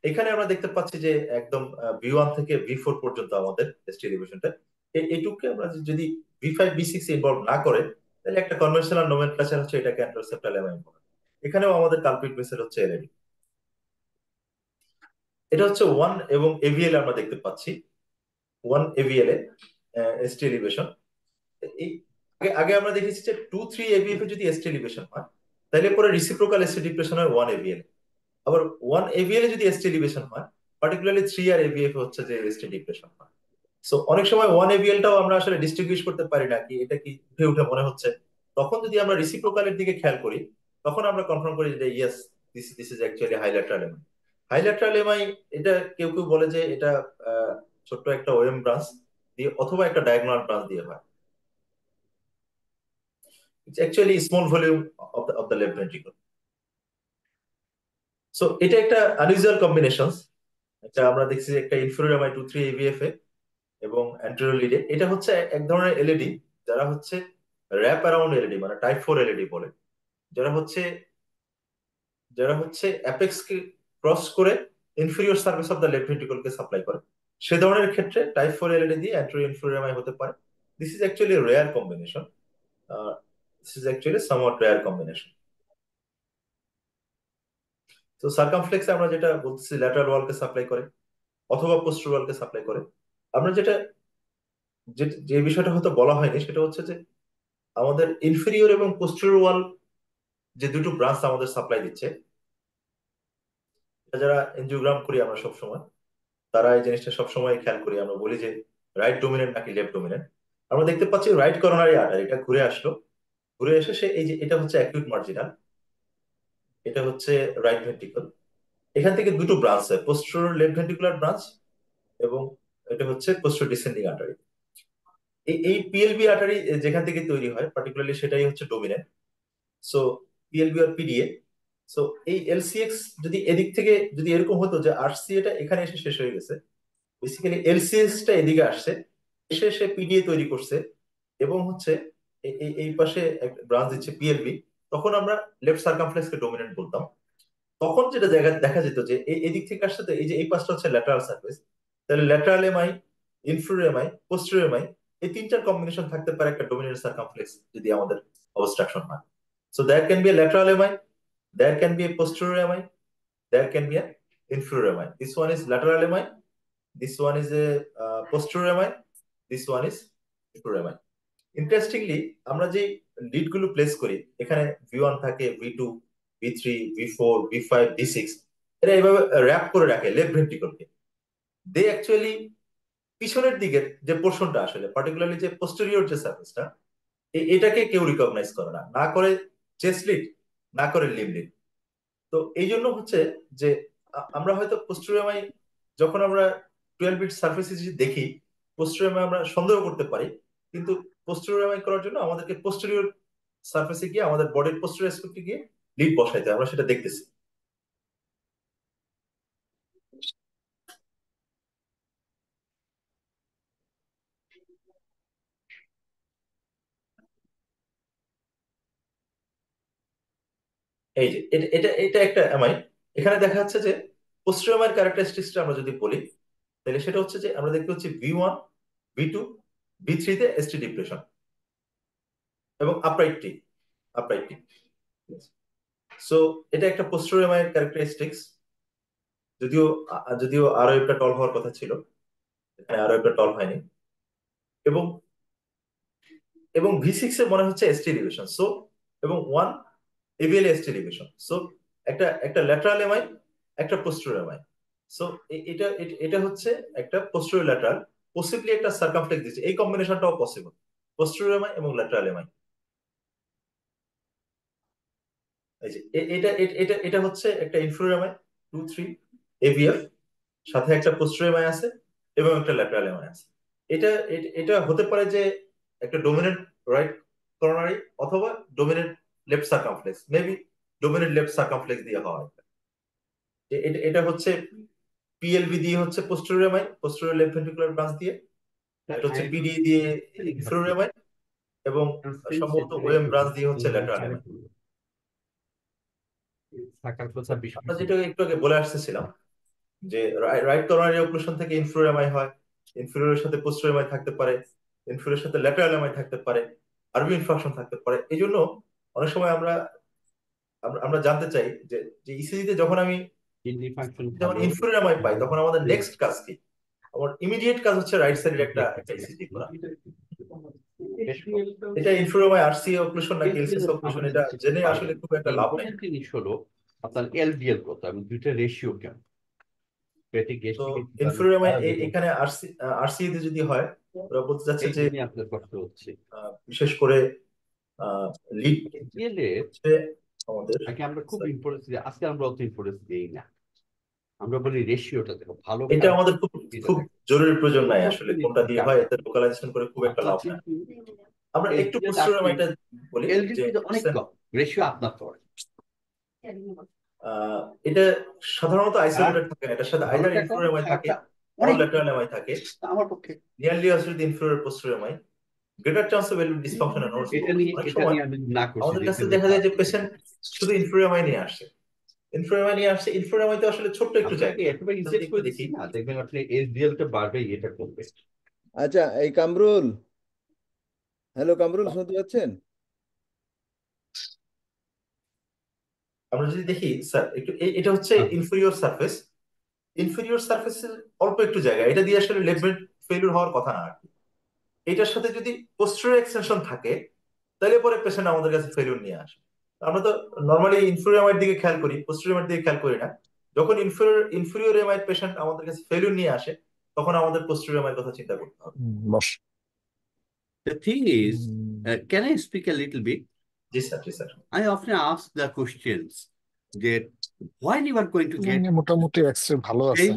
এখানে আমরা দেখতে পাচ্ছি যে একদম V1 থেকে ভি4 পর্যন্ত আমাদের ST এলিভেশনটা, এইটুকুকে আমরা যদি ভি5 ভি6 ইনভলভ না করে, তাহলে একটা কনভেনশনাল নোমেনক্লেচার হচ্ছে এটাকে অ্যান্টেরোসেপ্টাল এমাইন বলে। এখানেও আমাদের কালপ্রিট ভেসেল হচ্ছে এলইডি। এটা হচ্ছে 1 এবং এভিএল আমরা দেখতে পাচ্ছি। 1 এভিএল এ এসটি এলিভেশন। এই আগে আমরা দেখেছি যে 2-3 এভিএফ এ যদি এসটি এলিভেশন হয়, তাহলে পরে রিসিপ্রোকাল এসটি ডিপ্রেশন হয় 1 এভিএল। আবার 1 এভিএল এ যদি এসটি এলিভেশন হয়, পার্টিকুলারলি 3 আর এভিএফ হচ্ছে যে এসটি ডিপ্রেশন হয়। সো অনেক সময় 1 এভিএল টাও আমরা আসলে ডিস্টিংগুইশ করতে পারি না, কি এটা কি উঠে উঠে মনে হচ্ছে। তখন যদি আমরা রিসিপ্রোকালের দিকে খেয়াল করি, তখন আমরা কনফার্ম করি যে ইয়েস, দিস ইজ অ্যাকচুয়ালি হাইল্যাটারাল এমাই। হাইল্যাটারাল এমাই, এটা কেউ কেউ বলে যে এটা ছোট্ট একটা ওএম ব্রাঞ্চ দিয়ে অথবা একটা ডায়াগোনাল ব্রাঞ্চ দিয়ে হয়। It's actually small volume of the left ventricle. So এটা একটা unusual combination। এটা আমরা দেখছি যে একটা ইনফেরিয়র এমআই 2-3 এভিএফ এ এবং অ্যান্টেরিয়র লিডে। এটা হচ্ছে এক ধরনের এলইডি যারা হচ্ছে র্যাপ অ্যারাউন্ড এলইডি, মানে টাইপ 4 এলইডি বলে, যারা হচ্ছে অ্যাপেক্স কে ক্রস করে inferior surface of the left ventricle K supply করে। সে ধরনের ক্ষেত্রে টাইপ 4 এলইডি দিয়ে অ্যান্টেরিয়র ইনফেরিয়র এমআই হতে পারে। This is actually rare combination. This is actually somewhat rare combination. তো সার্কামফ্লেক্স আমরা যেটা বলতেছি ল্যাটারাল ওয়ালকে সাপ্লাই করে অথবা পোস্টার ওয়ালকে সাপ্লাই করে। আমরা যেটা যে বিষয়টা হয়তো বলা হয়নি সেটা হচ্ছে যে আমাদের ইনফেরিয়র এবং পোস্টেরিয়র ওয়াল যে দুটো ব্রাঞ্চ আমাদের সাপ্লাই দিচ্ছে, যারা এনজিওগ্রাম করি আমরা সবসময়, তারা এই জিনিসটা সবসময় খেয়াল করি। আমরা বলি যে রাইট ডোমিনেন্ট নাকি লেফট ডোমিনেন্ট। আমরা দেখতে পাচ্ছি রাইট করোনারি আর্টারি এটা ঘুরে আসলো, ঘুরে এসে সে এই যে এটা হচ্ছে অ্যাকিউট মার্জিনাল, এটা হচ্ছে রাইট ভেন্ট্রিকল। এখান থেকে দুটো ব্রাঞ্চ হয়, পোস্টেরিয়র লেফট ভেন্ট্রিকুলার ব্রাঞ্চ এবং এটা হচ্ছে পোস্টেরিয়র ডিসেন্ডিং আর্টারি। এই পিএলবি আর্টারি যেখান থেকে তৈরি হয় পার্টিকুলারলি সেটাই হচ্ছে ডোমিনেন্ট। সো পিএলবি আর পিডিএ। সো এই এলসিএক্স যদি এদিক থেকে যদি এরকম হতো যে আরসিএ টা এখানে এসে শেষ হয়ে গেছে, বেসিক্যালি এলসিএস টা এদিকে আসছে, এসে সে পিডিএ তৈরি করছে এবং হচ্ছে এই পাশে একটা ব্রাঞ্চ দিচ্ছে পিএলবি, তখন আমরা লেফট সার্কামফ্লেক্স কে ডোমিনেন্ট বলতাম। তখন যেটা জায়গা দেখা যেত যে এদিক থেকে আসছে, তো এই যে এই পাশটা হচ্ছে ল্যাটারাল সার্ফেস, তাহলে lateral MI, inferior MI, posterior MI, এই তিনটার কম্বিনেশন থাকতে পারে একটা ডোমিনেন্ট সার্কামফ্লেক্স যদি আমাদের অবস্ট্রাকশন হয়। So there can be a lateral MI, there can be a posterior MI, there can be an inferior MI. This one is lateral MI, this one is a posterior MI, this one is inferior MI. Interestingly আমরা যে lead গুলো place করি, এখানে V1 থাকে, ভি2, ভি3, ভি4, ভি5, ভি6, এরা এইভাবে rap করে রাখে লেফট ভেন্ট্রিকলকে। দে অ্যাকচুয়ালি পিছনের দিকের যে পোর্শনটা আসলে পার্টিকুলারলি যে পোস্টেরিয়র যে সার্ফেসটা, এটাকে কেউ রিকগনাইজ করে না, না করে চেস্ট লিড, না করে লিম্ব লিড। তো এই জন্য হচ্ছে যে আমরা হয়তো পোস্টেরিয়র যখন আমরা 12 বিট সার্ফেস দেখি, পোস্টেরিয়র আমরা সন্দেহ করতে পারি, কিন্তু পোস্টেরিয়র করার জন্য আমাদেরকে পোস্টেরিয়র সার্ফেসে গিয়ে আমাদের বডির পোস্টেরিয়র অ্যাসপেক্টে গিয়ে লিড বসাইতে হয়। আমরা সেটা দেখতেছি। এই যে এটা এটা এটা একটা এমআই। এখানে দেখা যাচ্ছে যে পোস্টেরিয়র এমআই ক্যারেক্টারিস্টিক্সটা আমরা যদি বলি, তাহলে সেটা হচ্ছে যে আমরা দেখতে পাচ্ছি V1, V2, V3 তে এসটি ডিপ্রেশন এবং আপরাইট টি। সো এটা একটা পোস্টেরিয়র এমআই ক্যারেক্টারিস্টিক্স। যদিও যদিও আরো একটা টল হওয়ার কথা ছিল, এখানে আরো একটা টল হয়নি। এবং এবং V6 এ মনে হচ্ছে এসটি ডিভিশন। সো এবং 1 এভিএল এসটি ডিভিশন। সো একটা একটা ল্যাটারাল এমআই, একটা পোস্টেরিয়র এমআই। সো এটা এটা হচ্ছে একটা পোস্টেরিয়র ল্যাটারাল, পসিবলি একটা সার্কামফ্লেক্স দিচ্ছে। এই কম্বিনেশনটাও পসিবল, পোস্টেরিয়র এমআই এবং ল্যাটারাল এমআই। এই যে এটা এটা এটা এটা হচ্ছে একটা ইনফেরিয়র এমআই 2 3 এভিএফ, সাথে একটা পোস্টেরিয়র এমআই আছে এবং একটা ল্যাটারাল এমআই আছে। এটা এটা হতে পারে যে একটা ডোমিনেন্ট রাইট করোনারি অথবা dominant left circumflex, maybe dominant left circumflex দিয়ে হওয়া হয়। এটা এটা হচ্ছে পিএলভি দিয়ে হচ্ছে posterior MI, posterior left ventricular branch দিয়ে। এটা হচ্ছে পিডি দিয়ে ইনফেরিয়র এমআই এবং সম্ভবত ওএম ব্রাঞ্চ দিয়ে হচ্ছে ল্যাটারাল এমআই। আমরা যেটা একটু আগে বলে আসতেছিলাম যে রাইট করোনারি অক্লুশন থেকে ইনফেরিয়র এমআই হয়, ইনফেরিয়রের সাথে পোস্টেরিয়র এমআই থাকতে পারে, ইনফেরিয়রের সাথে ল্যাটারাল এমআই থাকতে পারে, আরবি ইনফাকশন থাকতে পারে। এই জন্য অনেক সময় আমরা আমরা জানতে চাই যে যে ইসিজিতে যখন আমি যখন ইনফেরিয়র এমআই পাই তখন আমাদের নেক্সট কাজ কি। আমার ইমিডিয়েট কাজ হচ্ছে রাইট সাইডের একটা ইসিজি করা। এটা ইনফেরিয়র এমআই আরসি অক্লুশন নাকি এলসিএস অক্লুশন এটা জেনে আসলে খুব একটা লাভ নেই। জিনিস হলো আপনার এলডিএল কত এবং দুইটা রেশিও কেমন। তো ইনফেরিয়র এমআই এখানে আরসি আরসি তে যদি হয়, ওরা বলতে যাচ্ছে যে আপনার কষ্ট হচ্ছে বিশেষ করে লিড হচ্ছে আমাদের আমরা খুব ইম্পর্টেন্স দিই, আজকে আমরা অত ইম্পর্টেন্স দিই না, আমরা বলি রেশিওটা দেখো ভালো। এটা আমাদের খুব খুব জরুরি প্রয়োজন নাই আসলে, কোনটা দিয়ে হয় এতে লোকালাইজেশন করে খুব একটা লাভ নাই। আমরা একটু পোস্টেরিয়র এমআইটা বলি যে অনেক কম রেশিও আপনার তো এটা সাধারণত আইসোলেটেড থাকে না, এটার সাথে আইদার ইনফেরিয়র এমআই থাকে অর ল্যাটারাল এমআই থাকে। আমার পক্ষে নিয়ারলি আসলে inferior posterior MI, greater chance of valve dysfunction and অনেক সময় আমাদের কাছে দেখা যায় যে পেশেন্ট শুধু ইনফেরিয়র এমআই নিয়ে আসছে, ইনফেরিয়র এমআই নিয়ে আসছে, ইনফেরিয়র এমআই তো আসলে ছোট্ট একটু জায়গা দেখি না, দেখবেন আপনি এসডিএল টা বাড়বে, এটা করবে। আচ্ছা, এই কামরুল, হ্যালো কামরুল, শুনতে পাচ্ছেন? আমরা যদি দেখি স্যার একটু এটা হচ্ছে ইনফেরিয়র সারফেস, ইনফেরিয়র সারফেসের অল্প একটু জায়গা, এটা দিয়ে আসলে লেফট ভেন্ট ফেলিউর হওয়ার কথা না আর কি। এটার সাথে যদি পোস্টেরিয়র এক্সটেনশন থাকে তাহলে পরে পেশেন্ট আমাদের কাছে ফেলিউর নিয়ে আসে। আমরা তো নর্মালি ইনফেরিয়র এমআই দিকে খেয়াল করি, পোস্টেরিয়র এমআই দিকে খেয়াল করি না। যখন ইনফেরিয়র এমআই পেশেন্ট আমাদের কাছে ফেলিউর নিয়ে আসে তখন আমাদের পোস্টেরিয়র এমআই কথা চিন্তা করতে হবে। The thing is, can I speak a little bit? G sir, জি sir. I often ask the questions that when you are going to get মোটামুটি এক্সরে ভালো আছে।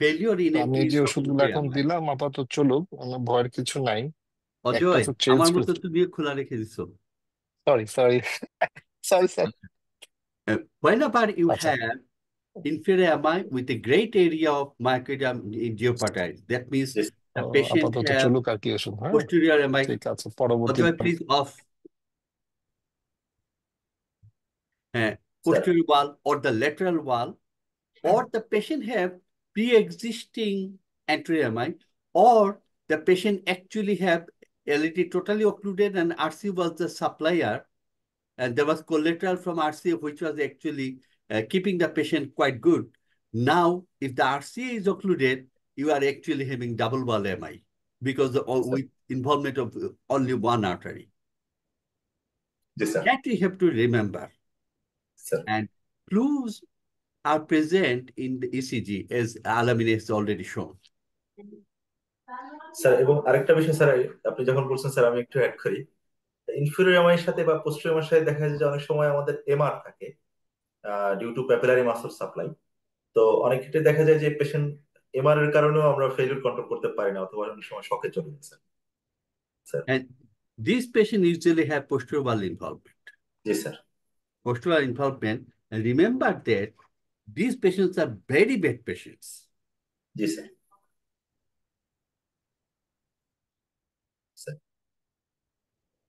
failure in a আমি যে case of ওষুধগুলো এখন দিলাম আপাতত চলুক, ভয়ের কিছু নাই। অজয়, আমার মতো তুমি খোলা রেখে দিছো। Sorry sir. Whenever you have inferior MI with a great area of myocardium infarction, that means the patient আপাতত have চলুক আর কি ওষুধ। হ্যাঁ, posterior MI. ঠিক আছে, পরবর্তী Otherwise, please off. Posterior wall or the lateral wall, or the patient have pre-existing anterior MI, or the patient actually have LET totally occluded and RC was the supplier, and there was collateral from RC which was actually keeping the patient quite good. Now, if the RCA is occluded, you are actually having double wall MI because with involvement of only one artery. Yes, sir. That we have to remember. Sir. And clues are present in the ECG as Alamin has already shown. Sir, এবং আরেকটা বিষয় sir, আপনি যখন বলছেন sir আমি একটু add করি, inferior MI সাথে বা পোস্টেরিয়র এমআই সাথে দেখা যায় যে অনেক সময় আমাদের এমআর থাকে due to papillary muscle supply. তো অনেক ক্ষেত্রে দেখা যায় যে পেশেন্ট এমআর এর কারণেও আমরা ফেলিউর কন্ট্রোল করতে পারি না, অথবা অনেক সময় শকে চলে যায় sir. And these patients usually have posterior wall involvement. Yes, sir. Posterior wall involvement, and remember that these patients are very bad patients. Yes, sir.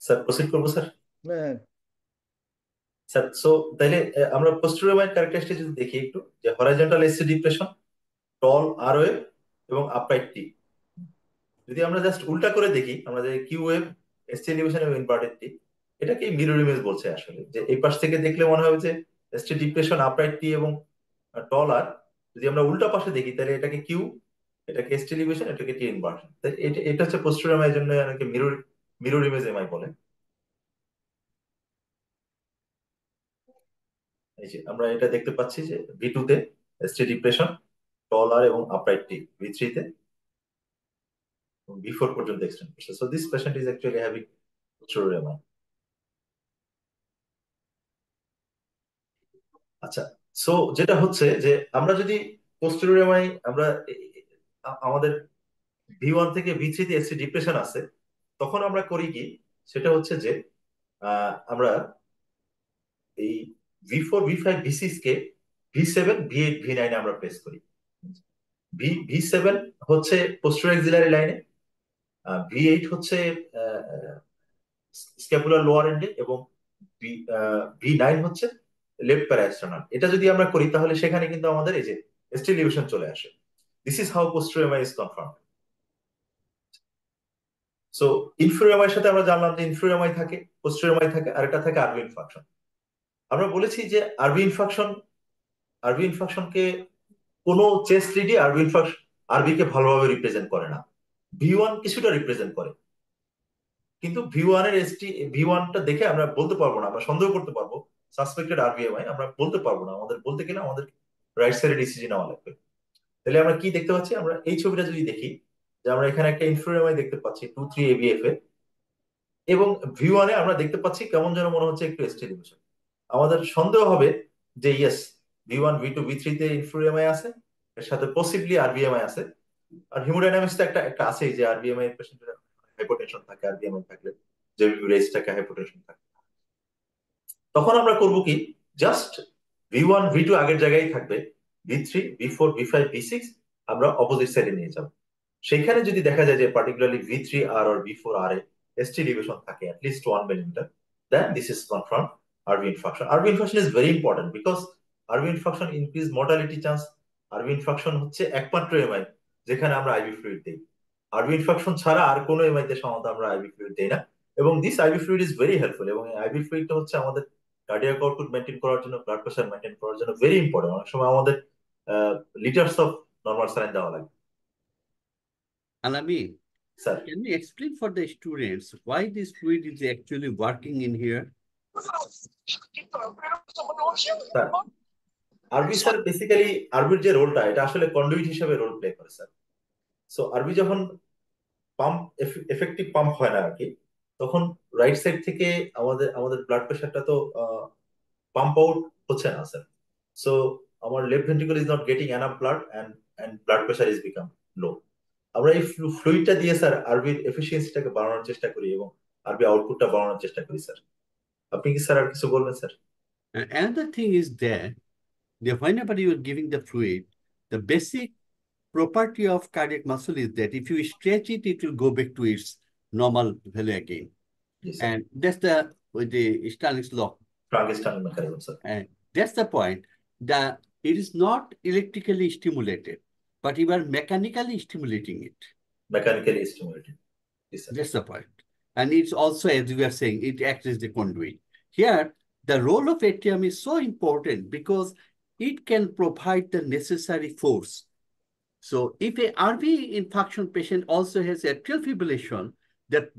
Sir proceed করবো স্যার? হ্যাঁ। স্যার সো তাহলে আমরা পোস্টেরিয়র মাইন্ড ক্যারেক্টারিস্টিক যদি দেখি একটু, যে horizontal SC depression, টল আর wave এবং upright টি। যদি আমরা জাস্ট উল্টা করে দেখি, আমরা যে কিউ ওয়েভ, এসটি এলিভেশন এবং ইনভার্টেড টি, এটাকে মিরর ইমেজ বলছে আসলে। যে এই পাশ থেকে দেখলে মনে হবে যে এসটি ডিপ্রেশন, আপরাইট টি এবং টল আর। যদি আমরা উল্টা পাশে দেখি তাহলে এটাকে কিউ, এটাকে এসটি এলিভেশন, এটাকে টি ইনভার্সন। এটা এটা হচ্ছে পোস্টেরিয়র এমআই এর জন্য অনেকে মিরর মিরর ইমেজ এমআই বলে। এই যে আমরা এটা দেখতে পাচ্ছি যে ভি2 তে এসটি ডিপ্রেশন, টল আর এবং আপরাইট টি, ভি3 তে V4 পর্যন্ত এক্সটেন্ড করছে। So this patient is actually having posterior MI। আচ্ছা, সো যেটা হচ্ছে যে আমরা যদি পোস্টেরিয়র এমআই আমরা আমাদের ভি1 থেকে ভি3 তে এসটি ডিপ্রেশন আছে, তখন আমরা করি কি, সেটা হচ্ছে যে আমরা এই ভি4, ভি5, ভি6 কে ভি7, ভি8, ভি9 আমরা প্লেস করি। ভি7 হচ্ছে পোস্টেরিয়র এক্সিলারি লাইনে, ভি8 হচ্ছে স্ক্যাপুলার লোয়ার এন্ডে, এবং ভি9 হচ্ছে লেফট প্যারাএক্সটার্নাল। এটা যদি আমরা করি তাহলে সেখানে কিন্তু আমাদের এই যে এসটি এলিভেশন চলে আসে। This is how posterior MI is confirmed. So inferior MI এর সাথে আমরা জানলাম যে ইনফেরিয়র এমআই থাকে, পোস্টেরিয়র এমআই থাকে, আর এটা থাকে আরবি ইনফাকশন। আমরা বলেছি যে আরবি ইনফাকশনকে কোনো চেস্ট রিডি আরবি কে ভালোভাবে রিপ্রেজেন্ট করে না। ভি1 কিছুটা রিপ্রেজেন্ট করে, কিন্তু ভি1 এর এসটি, ভি1টা দেখে আমরা বলতে পারবো না, আমরা সন্দেহ করতে পারবো সাসপেক্টেড আরবিএমআই, আমরা বলতে পারবো না। আমাদের বলতে গেলে আমাদের রাইট সাইডে ডিসিজি নেওয়া লাগবে। তাহলে আমরা কি দেখতে পাচ্ছি, আমরা এই ছবিটা যদি দেখি, যে আমরা এখানে একটা ইনফেরিয়র এমআই দেখতে পাচ্ছি 2-3 ABF এ, এবং ভি1 এ আমরা দেখতে পাচ্ছি কেমন যেন মনে হচ্ছে একটু এসটি এলিভেশন। আমাদের সন্দেহ হবে যে ইয়েস, ভি1, ভি2, ভি3 তে ইনফেরিয়র এমআই আছে, এর সাথে পসিবলি আরবিএমআই আছে। আর হিমোডাইনামিক্স তো একটা একটা আছেই যে আরবিএমআই পেশেন্টের হাইপোটেনশন থাকে, আরবিএমআই থাকলে যে রেজ থাকে, হাইপোটেনশন থাকে। তখন আমরা করব কি, জাস্ট ভি1, ভি2 আগের জায়গায় থাকবে, ভি3, ভি4, ভি5, ভি6 আমরা অপোজিট সাইডে নিয়ে যাব। সেখানে যদি দেখা যায় যে পার্টিকুলারলি ভি3 আর or ভি4 আর এ এসটি ডিভিশন থাকে at least 1 millimeter, then this is confirmed RV infarction. RV infarction is very important because RV infarction increase mortality chance. RV infarction হচ্ছে একমাত্র এমআই যেখানে আমরা আইভি ফ্লুইড দেই। RV infarction ছাড়া আর কোনো এমআই তে সাধারণত আমরা আইভি ফ্লুইড দেই না, এবং this IV fluid is very helpful. এবং এই আইভি ফ্লুইডটা হচ্ছে আমাদের কার্ডিয়াক আউটপুট মেনটেন করার জন্য, ব্লাড প্রেশার মেনটেন করার জন্য ভেরি ইম্পর্টেন্ট। অনেক সময় আমাদের লিটার্স অফ নরমাল স্যালাইন দেওয়া লাগে। Alamin, sir can you explain for the students why this fluid is actually working in here? Sir আরবি স্যার বেসিক্যালি আরবির যে রোলটা, এটা আসলে কন্ডুইট হিসেবে রোল প্লে করে স্যার। সো আরবি যখন পাম্প এফেক্টিভ পাম্প হয় না আর কি, তখন রাইট সাইড থেকে আমাদের আমাদের ব্লাড প্রেশারটা তো পাম্প আউট হচ্ছে না স্যার। সো আমার left ventricle is not getting enough blood and blood pressure is become low. আমরা এই ফ্লুইডটা দিয়ে স্যার আরবির এফিসিয়েন্সিটাকে বাড়ানোর চেষ্টা করি এবং আরবি আউটপুটটা বাড়ানোর চেষ্টা করি স্যার। আপনি কি স্যার আর কিছু বলবেন sir? And another thing is that whenever you are giving the fluid, the basic property of cardiac muscle is that if you stretch it, it will go back to its normal value again. Yes, sir. And that's the Starling's law. Frankenstein mechanism, sir. And that's the point, that it is not electrically stimulated, but you are mechanically stimulating it. Mechanically stimulated. Yes, sir. That's the point. And it's also, as we are saying, it acts as the conduit. Here, the role of atrium is so important because it can provide the necessary force. So if a RV infarction patient also has atrial fibrillation,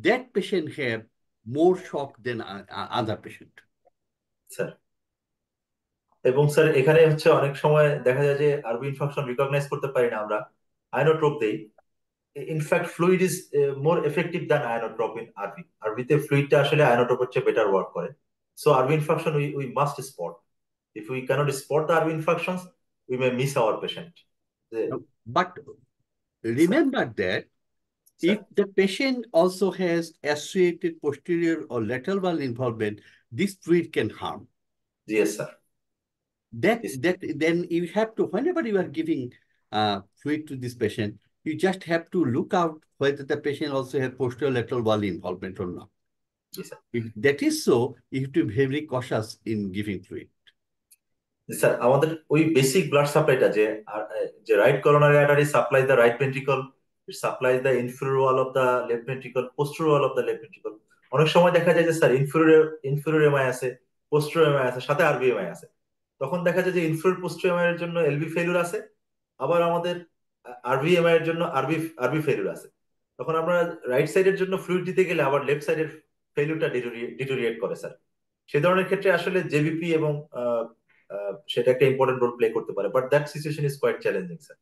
that patient have more shock than other patient. Sir এবং sir এখানে হচ্ছে অনেক সময় দেখা যায় যে আরবি infection recognise করতে পারি না, আমরা আয়নোট্রোপ দেই। In fact fluid is more effective than inotrope in RV. আরবিতে ফ্লুইডটা আসলে আয়নোট্রোপের চেয়ে বেটার ওয়ার্ক করে। So RV infection we must spot. If we can't spot the RV infections, we may miss our patient. But remember that if the patient also has associated posterior or lateral valve involvement, this fluid can harm. Yes, sir. Then you have to, whenever you are giving fluid to this patient, you just have to look out whether the patient also has posterior lateral valve involvement or not. Yes, sir. If that is so, you have to be very cautious in giving fluid. Sir আমাদের ওই basic blood সাপ্লাইটা যে right coronary artery supply the right ventricle, it supplies the inferior wall of the left ventricle, posterior wall of the left ventricle. অনেক সময় দেখা যায় যে sir inferior MI আছে, posterior MI আছে, সাথে আরবি এমআই আছে। তখন দেখা যায় যে ইনফেরিয়র পোস্টেরিয়র এমআই এর জন্য এলভি ফেলিউর আছে, আবার আমাদের আরবি এমআই এর জন্য আরবি ফেলিউর আছে। তখন আমরা রাইট সাইডের জন্য ফ্লুইড দিতে গেলে আবার লেফট সাইডের ফেলিউরটা ডিটোরিয়েট করে স্যার। সে ধরনের ক্ষেত্রে আসলে জেবিপি এবং সেটা একটা ইম্পর্টেন্ট রোল প্লে করতে পারে, but that situation is quite challenging sir.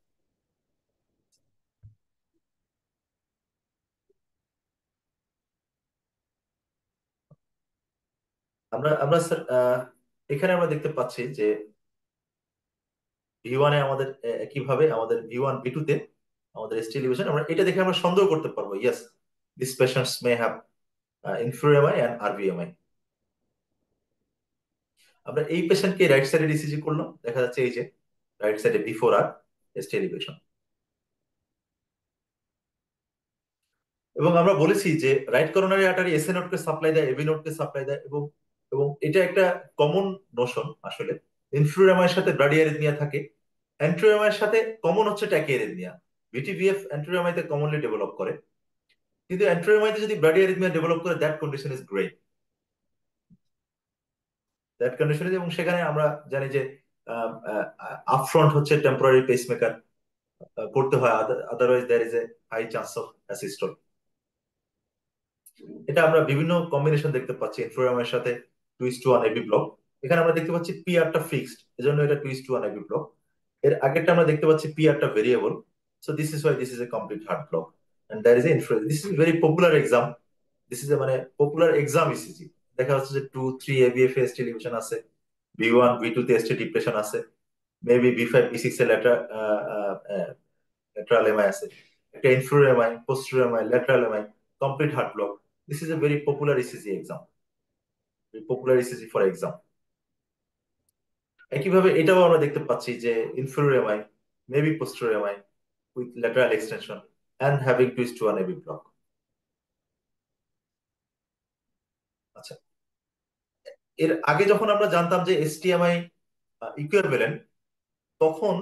আমরা স্যার এখানে আমরা দেখতে পাচ্ছি যে ভি1 এ আমাদের কিভাবে আমাদের ভি1 ভি2 তে আমাদের এসটি এলিভেশন, আমরা এটা দেখে আমরা সন্দেহ করতে পারবো yes this patients may have inferior MI and RV MI. আমরা এই পেশেন্টকে রাইট সাইডে ডিসিজি করলাম, দেখা যাচ্ছে এই যে রাইট সাইডে বিফোর আর এসটি এলিভেশন। এবং আমরা বলেছি যে রাইট করোনারি আর্টারি এসএ নোডকে সাপ্লাই দেয়, এবি নোডকে সাপ্লাই দেয়, এবং এবং এটা একটা কমন নোশন আসলে। ইনফেরিয়র এমআই এর সাথে ব্রাডিয়ারিথমিয়া থাকে, অ্যান্টেরিয়র এমআই এর সাথে কমন হচ্ছে ট্যাকিয়ারিথমিয়া। ভিটিভিএফ অ্যান্টেরিয়র এমআই তে কমনলি ডেভেলপ করে, কিন্তু অ্যান্টেরিয়র এমআই তে যদি ব্রাডিয়ারিথমিয়া ডেভেলপ করে that condition is great, that condition is. এবং সেখানে আমরা জানি যে আপফ্রন্ট হচ্ছে টেম্পোরারি পেসমেকার করতে হয়, otherwise there is a high chance of asystole. এটা আমরা বিভিন্ন কম্বিনেশন দেখতে পাচ্ছি। ইনফ্লোরামের সাথে 2:1 এবি ব্লক, এখানে আমরা দেখতে পাচ্ছি পিআরটা ফিক্সড, এজন্য এটা 2:1 এবি ব্লক। এর আগেরটা আমরা দেখতে পাচ্ছি পিআরটা variable, so this is why this is a complete heart block and there is a influence. This is very popular exam, this is a মানে পপুলার এক্সাম ইসিজি। দেখা যাচ্ছে যে 2-3 এবিএফ এসটি এলিভেশন আছে, ভি1 ভি2 তে ST depression আছে, maybe V five ভি6 এ lateral MI আছে, একটা inferior MI, posterior MI, lateral MI, complete heart block. This is a very popular ECG exam, very popular ECG for exam. একইভাবে এটাও আমরা দেখতে পাচ্ছি যে inferior MI, maybe posterior MI with lateral extension and having 2:1 AV block. আচ্ছা, এর আগে যখন আমরা জানতাম যে এসটিএমআই ইকুইভ্যালেন্ট, তখন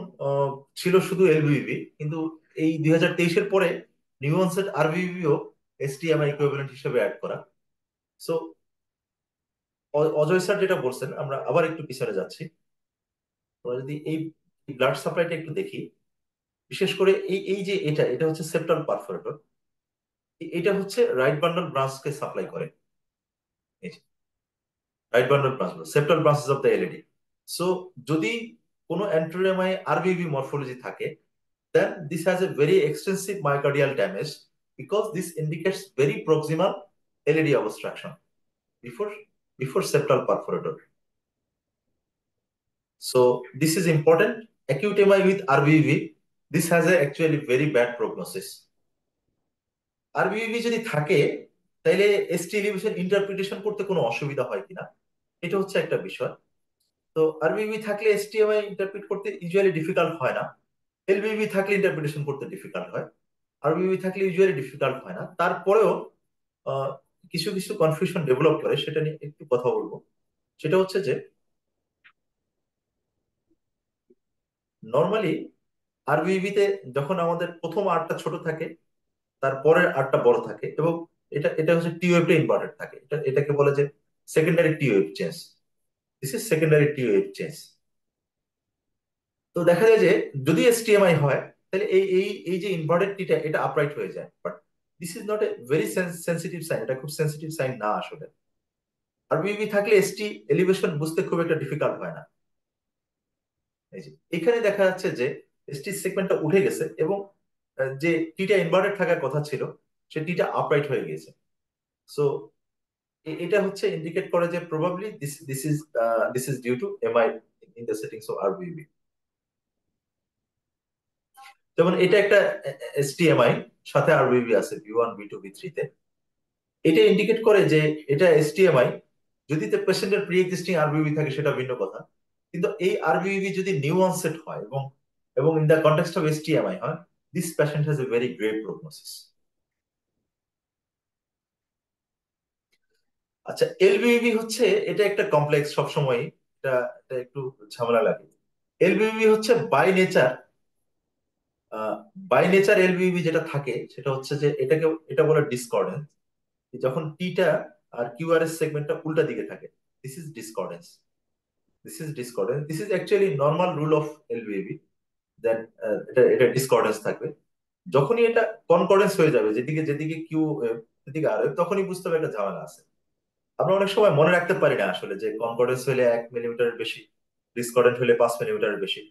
ছিল শুধু এলভিভি, কিন্তু এই 2023 এর পরে নিউঅনসেট আরভিভিও এসটিএমআই ইকুইভ্যালেন্ট হিসেবে অ্যাড করা। সো অজয় স্যার যেটা বলছেন, আমরা আবার একটু পিছনে যাচ্ছি। আমরা যদি এই ব্লাড সাপ্লাইটা একটু দেখি, বিশেষ করে এই যে এটা হচ্ছে সেপ্টাল পারফোরেটর, এটা হচ্ছে রাইট বান্ডল ব্রাঞ্চকে সাপ্লাই করে। এই যে right bundle branch, septal branches of the LED. So যদি কোনো অ্যান্টেরিয়র এমআই আরবিবি মরফোলজি থাকে, then this has a very extensive myocardial damage because this indicates very proximal LED obstruction before septal perforator. So this is important. Acute MI with RBV, this has a actually very bad prognosis. RBV যদি থাকে তাহলে ST elevation interpretation করতে কোনো অসুবিধা হয় কিনা, এটা হচ্ছে একটা বিষয়। তো আরবিবি থাকলে এসটিএমআই ইন্টারপ্রিট করতে ইউজুয়ালি ডিফিকাল্ট হয় না, এলবিবি থাকলে ইন্টারপ্রিটেশন করতে ডিফিকাল্ট হয়, আরবিবি থাকলে ইউজুয়ালি ডিফিকাল্ট হয় না। তারপরেও কিছু কিছু কনফিউশন ডেভেলপ করে, সেটা নিয়ে একটু কথা বলবো। সেটা হচ্ছে যে নর্মালি আরবিবিতে যখন আমাদের প্রথম আরটা ছোট থাকে, তারপরের আরটা বড় থাকে, এবং এটা হচ্ছে টি ওয়েভটা ইনভার্টেড থাকে, এটাকে বলে যে secondary T wave change. This is secondary T wave change. তো দেখা যায় যে যদি এসটিএমআই হয় তাহলে এই যে ইনভার্টেড টিটা এটা আপরাইট হয়ে যায়, but this is not a very sensitive sign, এটা খুব সেন্সিটিভ সাইন না আসলে। আরবিবি থাকলে এসটি এলিভেশন বুঝতে খুব একটা ডিফিকাল্ট হয় না। এই যে এখানে দেখা যাচ্ছে যে এসটি সেগমেন্টটা উঠে গেছে, এবং যে টিটা ইনভার্টেড থাকার কথা ছিল সে টিটা আপরাইট হয়ে গিয়েছে। সো এটা হচ্ছে ইন্ডিকেট করে যে probably this is due to MI in the settings of RBBB. যেমন এটা একটা এসটিএমআই, সাথে আরবিবি আছে ভি1 ভি2 ভি3 তে। এটা ইন্ডিকেট করে যে এটা এসটিএমআই। যদি পেশেন্টের প্রি এক্সিস্টিং আরবিবি থাকে সেটা ভিন্ন কথা, কিন্তু এই আরবিবি যদি নিউ অনসেট হয় এবং ইন দ্য কনটেক্সট অফ এসটিএমআই হয়, this patient has a very grave prognosis. আচ্ছা, এলবিবি হচ্ছে এটা একটা কমপ্লেক্স, সবসময় এটা এটা একটু ঝামেলা লাগে। এলবিবি হচ্ছে বাই নেচার এলবিবি যেটা থাকে সেটা হচ্ছে যে এটা বলে ডিসকর্ডেন্স। যখন টিটা আর কিউআরএস সেগমেন্টটা উল্টা দিকে থাকে, this is discordance. This is actually normal rule of LBB, then এটা এটা ডিসকর্ডেন্স থাকবে। যখনই এটা কনকর্ডেন্স হয়ে যাবে, যেদিকে যেদিকে কিউ যেদিকে আর তখনই বুঝতে হবে একটা ঝামেলা আছে। আমরা অনেক সময় মনে রাখতে পারি না আসলে যে কনকর্ডেন্স হলে 1 মিলিমিটারের বেশি, ডিসকর্ডেন্ট হলে 5 মিলিমিটারের বেশি।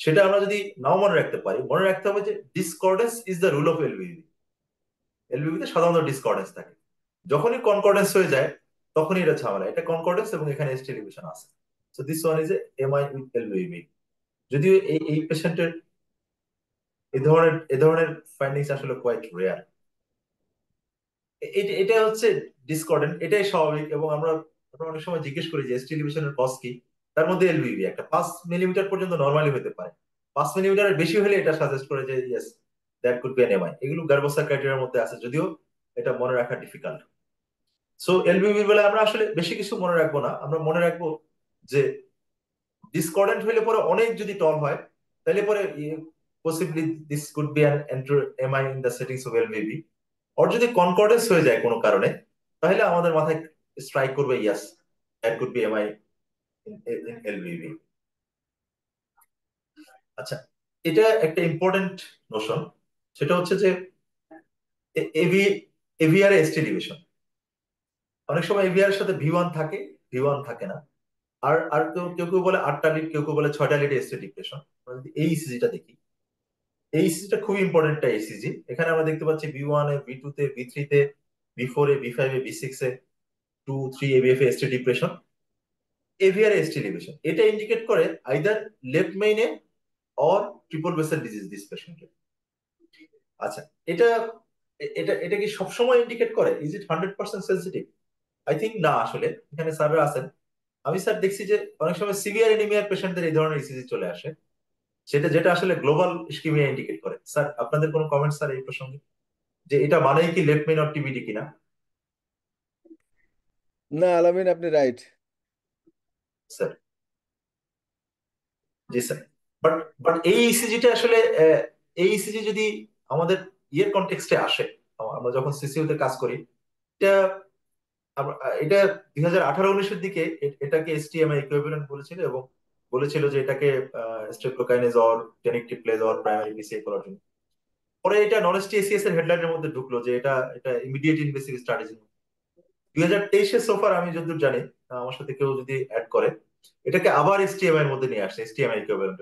সেটা আমরা যদি নাও মনে রাখতে পারি, মনে রাখতে হবে যে discordance is the rule of LBB. এলবিবিতে সাধারণত ডিসকর্ডেন্স থাকে, যখনই কনকর্ডেন্স হয়ে যায় তখনই এটা ঝামেলা। এটা কনকর্ডেন্স এবং এখানে এসটি ডিভিশন আছে। So this one is MI with এলবিবি। যদিও এই পেশেন্টের এ ধরনের ফাইন্ডিংস আসলে কোয়াইট রেয়ার। এটা হচ্ছে ডিসকর্ডেন্ট, এটাই স্বাভাবিক। এবং আমরা অনেক সময় জিজ্ঞেস করি যে এসটি ডিভিশনের কজ কি, তার মধ্যে এলবিবি একটা 5 মিলিমিটার পর্যন্ত নরমালি হতে পারে। 5 মিলিমিটারের বেশি হলে এটা সাজেস্ট করে যে yes that could be N MI. এগুলো গার্বোসা ক্রাইটেরিয়ার মধ্যে আছে, যদিও এটা মনে রাখা ডিফিকাল্ট। সো এলবিবির বেলায় আমরা আসলে বেশি কিছু মনে রাখবো না, আমরা মনে রাখবো যে ডিসকর্ডেন্ট হইলে পরে অনেক যদি টল হয়, তাহলে পরে possibly this could be an MI in the settings of LBB. Or যদি কনকর্ডেন্স হয়ে যায় কোনো কারণে, তাহলে আমাদের মাথায় স্ট্রাইক করবে ইয়াস that could be MI in এলবিবি। আচ্ছা, এটা একটা ইম্পর্টেন্ট নোশন, সেটা হচ্ছে যে এভি এভিআর এসটি ডিভিশন। অনেক সময় এভিআর এর সাথে ভি1 থাকে, ভি1 থাকে না। আর আর কেউ কেউ কেউ বলে 8টা লিড, কেউ কেউ বলে 6টা লিড এসটি ডিপ্রেশন। আমরা যদি এই ইসিজিটা দেখি, এই ইসিজিটা খুবই ইম্পর্টেন্ট একটা ইসিজি। এখানে আমরা দেখতে পাচ্ছি ভি1 এ, ভি2 তে, ভি3 তে, ভি4 এ, ভি5 এ, ভি6 এ 2, 3 এবিএফ এ ST depression, AVR ST depression. এটা ইন্ডিকেট করে either left Maine or triple Bessel disease this পেশেন্টের। আচ্ছা, এটা এটা এটা কি সবসময় ইন্ডিকেট করে? Is it 100% sensitive? I think না। আসলে এখানে স্যাররা আছেন, আমি স্যার দেখছি যে অনেক সময় সিভিয়ার এনিমিয়ার পেশেন্টদের এই ধরনের ইসিজি চলে আসে, যেটা আসলে গ্লোবাল ইস্কিমিয়া ইন্ডিকেট করে। স্যার আপনাদের কোনো কমেন্ট স্যার এই প্রসঙ্গে, যে এটা মানেই কি লেফট মেইন অর টিবিডি কিনা? না আলামিন, আপনি রাইট। স্যার জি স্যার। বাট বাট এই ইসিজিটা আসলে এই ইসিজি যদি আমাদের ইয়ের কনটেক্সটে আসে, আমরা যখন সিসিইউ তে কাজ করি, এটা এটা 2018-19-এর দিকে এটাকে এসটিএমআই ইকুইভ্যালেন্ট বলেছিল, এবং বলেছিল যে এটাকে স্ট্রেপ্টোকাইনেজ অর টেনিকটিপ্লেজ অর প্রাইমারি পিসিএ করার জন্য। পরে এটা নন এসটিএসিএস এর হেডলাইনের মধ্যে ঢুকলো যে এটা এটা ইমিডিয়েট ইনভেসিভ স্ট্র্যাটেজি। 2023-এ সোফার আমি যতদূর জানি, আমার সাথে কেউ যদি অ্যাড করে, এটাকে আবার এসটিএমআই এর মধ্যে নিয়ে আসছে, এসটিএমআই ইকুইভ্যালেন্ট।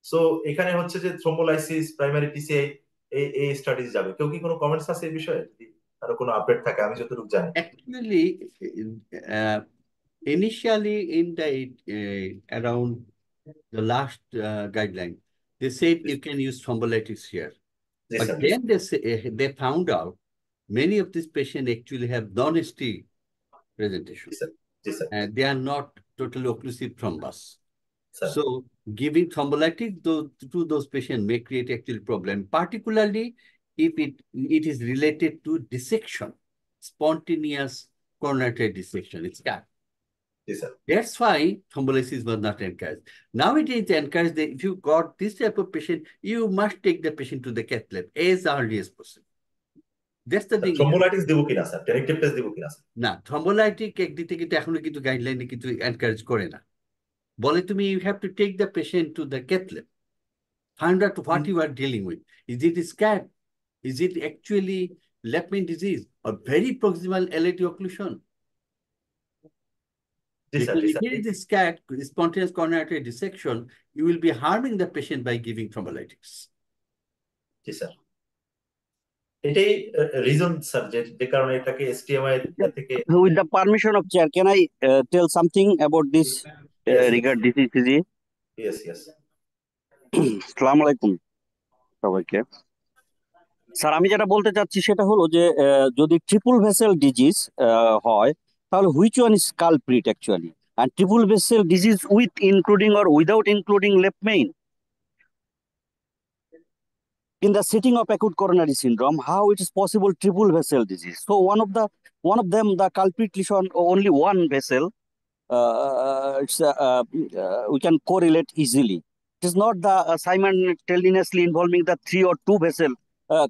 সো এখানে হচ্ছে যে থ্রোম্বোলাইসিস, প্রাইমারি পিসিআই, এই এই স্ট্র্যাটেজি যাবে। কেউ কি কোনো কমেন্টস আছে এই বিষয়ে? যদি আরো কোনো আপডেট থাকে, আমি যতটুকু জানি। Actually, initially in the around the last guideline, they said you can use thrombolytics here. G But sir. then they found out many of these patients actually have non-ST presentation, G sir. জি sir. and they are not totally occlusive thrombus. Sir So giving thrombolytics to those patients may create actual problem, particularly if it is related to dissection, spontaneous coronary dissection. It's got. G sir. That's why thrombolysis was not encouraged. Now it is encouraged that if you got this type of patient, you must take the patient to the cath lab as early as possible. That's the thing. থ্রোম্বোলাইটিস দিব কিনা sir? টেনিকটিপ্লেজ দিব কিনা sir? না, thrombolytic একদিকে কিন্তু এখনো কিন্তু গাইডলাইনে কিন্তু এনকারেজ করে না। বলে তুমি you have to take the patient to the cath lab, find out what you are dealing with. Is it SCAD? Is it actually left main disease or very proximal LAT occlusion? G sir. Because G if sir. it is SCAD, spontaneous coronary artery dissection, you will be harming the patient by giving thrombolytics. G sir. এটাই reason sir, যে কারণে এটাকে এসটিএমআই থেকে। With the permission of chair, can I tell something about this regard this ECG? Yes yes. আসসালামু আলাইকুম সবাইকে। Sir আমি যেটা বলতে চাচ্ছি সেটা হলো যে যদি ট্রিপল ভেসেল ডিজিজ হয়, তাহলে which one is culprit actually, and triple vessel disease with including or without including left main? in the setting of acute coronary syndrome, how it is possible triple vessel disease. So one of them, the culprit lesion, only one vessel, we can correlate easily. It is not the simultaneously involving the 3 or 2 vessel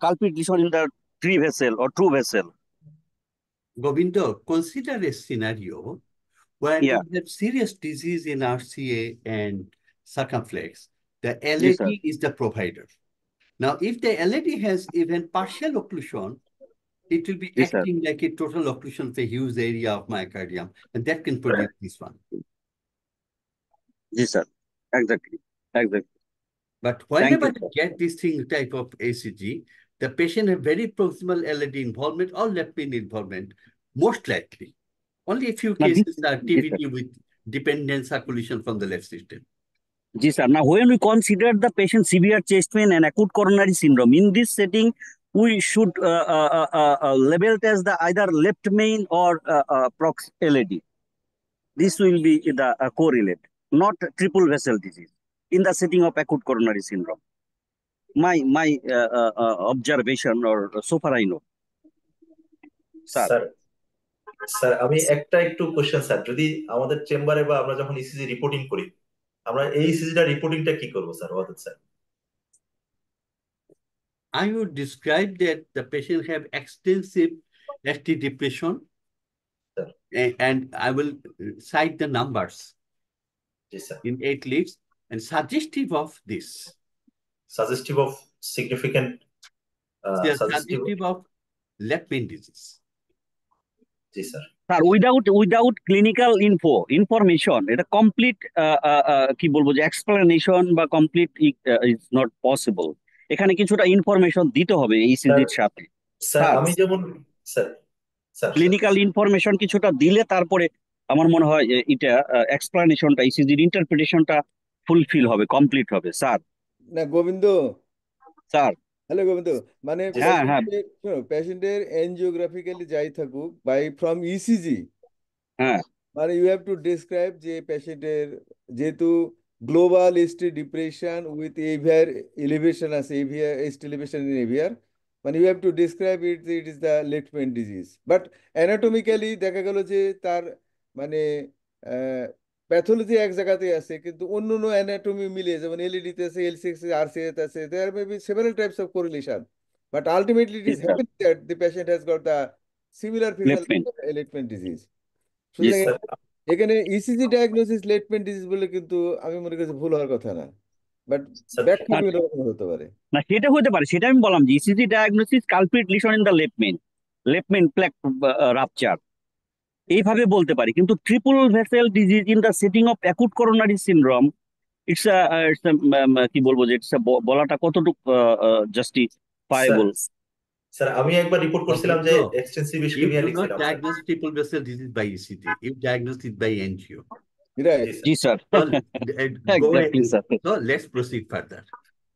culprit lesion in the 3 vessel or 2 vessel. Govindo, consider a scenario where Yeah. you have serious disease in RCA and circumflex. The Yes, sir. LAD is the provider. Now, if the LAD has even partial occlusion, it will be Yes, sir. acting like a total occlusion of a huge area of myocardium, and that can produce this one. Yes, sir. Exactly. But Thank whenever you, you sir. get this thing type of ACG, the patient have very proximal LAD involvement or left main involvement, most likely. Only a few Now, cases are yes, sir. TVD with dependent circulation from the left system. Yes, sir. Now, when we consider the patient severe chest pain and acute coronary syndrome, in this setting, we should label it as the either left main or prox LAD. This will be the correlate, not triple vessel disease in the setting of acute coronary syndrome. My observation, or so far I know. Sir. Sir আমি একটু question sir, যদি আমাদের চেম্বারে বা আমরা যখন ECG reporting করি, আমরা এই ইসিজিটা রিপোর্টিংটা কি করব স্যার? ওয়াদত sir, I would describe that the patient have extensive ST depression, and I will cite the numbers G sir, in 8 leads and suggestive of this. Suggestive of significant They are suggestive of left main disease. G sir. Sir, without clinical information, এটা complete কি বলবো যে explanation বা complete is not possible. এখানে কিছুটা information দিতে হবে এই ইসিজির সাথে। স্যার আমি যেমন স্যার ক্লিনিক্যাল ইনফরমেশন কিছুটা দিলে তারপরে আমার মনে হয় এটা এক্সপ্লানেশনটা, ইসিজির ইন্টারপ্রিটেশনটা ফুলফিল হবে, কমপ্লিট হবে। স্যার না গোবিন্দ, স্যার হ্যালো গোবিন্দ, মানে হ্যাঁ পেশেন্টের এনজিওগ্রাফিক্যালি যাই থাকুক বাই ফ্রম ইসিজি, হ্যাঁ মানে ইউ হ্যাভ টু ডিসক্রাইব যে পেশেন্টের যেহেতু global ST depression with aVR elevation আছে, aVR ST elevation in aVR, মানে you have to describe it is the left main disease. But anatomically দেখা গেল যে তার মানে প্যাথোলজি এক জায়গাতে আছে, কিন্তু অন্য অন্য অ্যানাটমি মিলে, যেমন এলইডিতে আছে, এল6 আরসিএতে আছে, there may be several types of correlation, but ultimately it is happening that the patient has got the similar feature left main disease. সুতরাং এখানে ECG diagnosis left main disease বলে কিন্তু আমি মনে করি ভুল হওয়ার কথা না, বাট ব্যাখ্যা বিভিন্ন রকম হতে পারে। না, সেটা হতে পারে, সেটা আমি বললাম যে ECG diagnosis culprit lesion in the left main plaque rupture, এইভাবে বলতে পারি। কিন্তু triple vessel disease in the setting of acute coronary syndrome, it's কি বলবো যে ইটস বলাটা কতটুকু জাস্টিফায়েবল। স্যার আমি একবার রিপোর্ট করছিলাম যে extensive ischaemia You do লিখছিলাম। not diagnose triple vessel disease by ECG. You diagnose it by angio. Right. জি sir, Exactly, sir. So let's proceed further.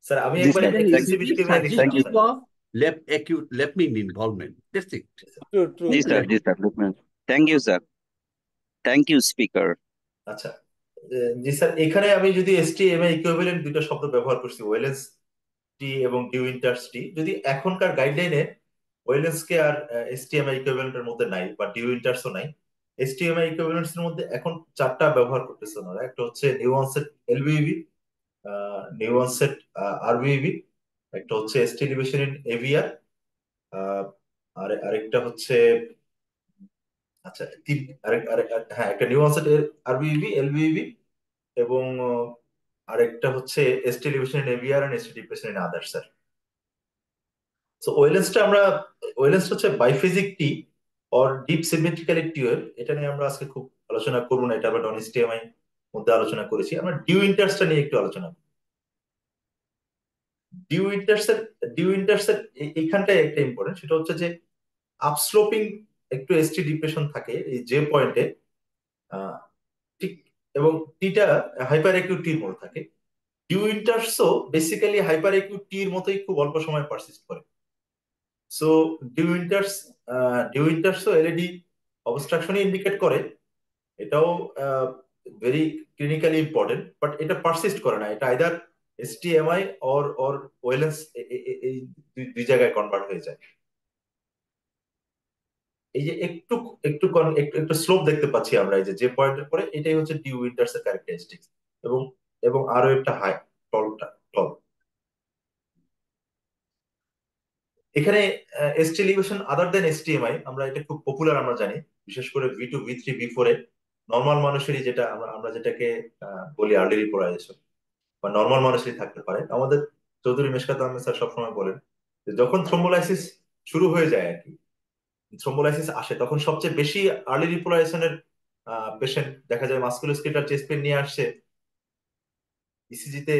Sir আমি একবার extensive ischaemia suggestive of acute left main involvement. That's it. True. জি sir, thank you sir, thank you speaker. আচ্ছা জি sir, এখানে আমি যদি এসটিএমআই equivalent দুটো শব্দ ব্যবহার করছি, ওয়েলেন্স টি এবং ডিউ ইন্টার্স টি, যদি এখনকার গাইডলাইনে ওয়েলেন্স কে আর এসটিএমআই ইকুইভ্যালেন্টের মধ্যে নাই বা ডিউ ইন্টার্সও নাই, এসটিএমআই ইকুইভ্যালেন্টস এর মধ্যে এখন 4টা ব্যবহার করতেছে ওনারা। একটা হচ্ছে নিউ অনসেট এলভিবি, নিউ অনসেট আরভিবি, একটা হচ্ছে এসটি এলিভেশন ইন এভিআর, আর আরেকটা হচ্ছে আচ্ছা হ্যাঁ একটা নিউ অনসেট আরভিবি এলভিবি, এবং আরেকটা হচ্ছে ST elevation in aVR and ST depression in other sir. So ওয়েলেন্সটা হচ্ছে biphasic T or deep symmetrically T wave, এটা নিয়ে আমরা আজকে খুব আলোচনা করবো না, এটা আমরা নন এসটিএমআই মধ্যে আলোচনা করেছি। আমরা ডিউ ইন্টার্সটা নিয়ে একটু আলোচনা করব। ডিউ ইন্টার্সের এইখানটায় একটা ইম্পর্টেন্ট, সেটা হচ্ছে যে আপস্লোপিং একটু এসটি ডিপ্রেশন থাকে এই যে পয়েন্টে, ঠিক, এবং টিটা হাইপার একিউট টির মতো থাকে। ডিউ ইন্টার্সও বেসিক্যালি হাইপার একিউট টির মতোই খুব অল্প সময় পারসিস্ট করে। সো ডিউ ইন্টার্সও এলইডি অবস্ট্রাকশনই ইন্ডিকেট করে, এটাও ভেরি ক্লিনিক্যালি ইম্পর্টেন্ট, বাট এটা পারসিস্ট করে না। এটা আইদার এসটিএমআই অর ওয়েলেন্স এই দুই জায়গায় কনভার্ট হয়ে যায়। এই যে একটু একটু একটু একটু স্লোপ দেখতে পাচ্ছি আমরা, এই যে পয়েন্টের পরে, এটাই হচ্ছে ডি উইন্টার্স এর ক্যারেক্টারিস্টিক্স। এবং এবং আরো একটা হাই টলটা টল। এখানে এসটি এলিভেশন আদার দেন এসটিএমআই, আমরা এটা খুব পপুলার আমরা জানি, বিশেষ করে V2 V3 V4 এ নর্মাল মানুষেরই, যেটা আমরা যেটাকে বলি আর্লি রিপোলারাইজেশন, বা নর্মাল মানুষেরই থাকতে পারে। আমাদের চৌধুরী মেশকাত আহমেদ স্যার সবসময় বলেন যে যখন থ্রোম্বোলাইসিস শুরু হয়ে যায় আর কি, থ্রোম্বোলাইসিস আসে, তখন সবচেয়ে বেশি আর্লি রিপোলারাইজেশনের পেশেন্ট দেখা যায় মাস্কুলোস্কেলেটাল চেস্ট পেইন নিয়ে আসছে, ইসিজিতে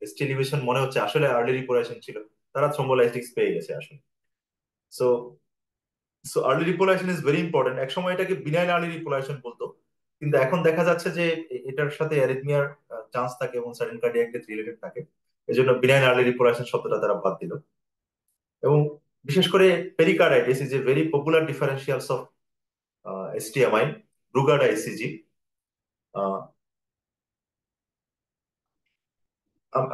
এসটি এলিভেশন মনে হচ্ছে, আসলে আর্লি রিপোলারাইজেশন ছিল, তারা থ্রোম্বোলাইটিক্স পেয়ে গেছে আসলে। So so early repolarisation is very important. এক সময় এটাকে বিনাইল আর্লি রিপোলারাইজেশন বলতো, কিন্তু এখন দেখা যাচ্ছে যে এটার সাথে অ্যারিথমিয়ার চান্স থাকে এবং সাডেন কার্ডিয়াক ডেথ রিলেটেড থাকে, এজন্য বিনাইল আর্লি রিপোলারাইজেশন শব্দটা তারা বাদ দিল। এবং বিশেষ করে pericarditis is a very popular differentials of STEMI, Brugada ECG.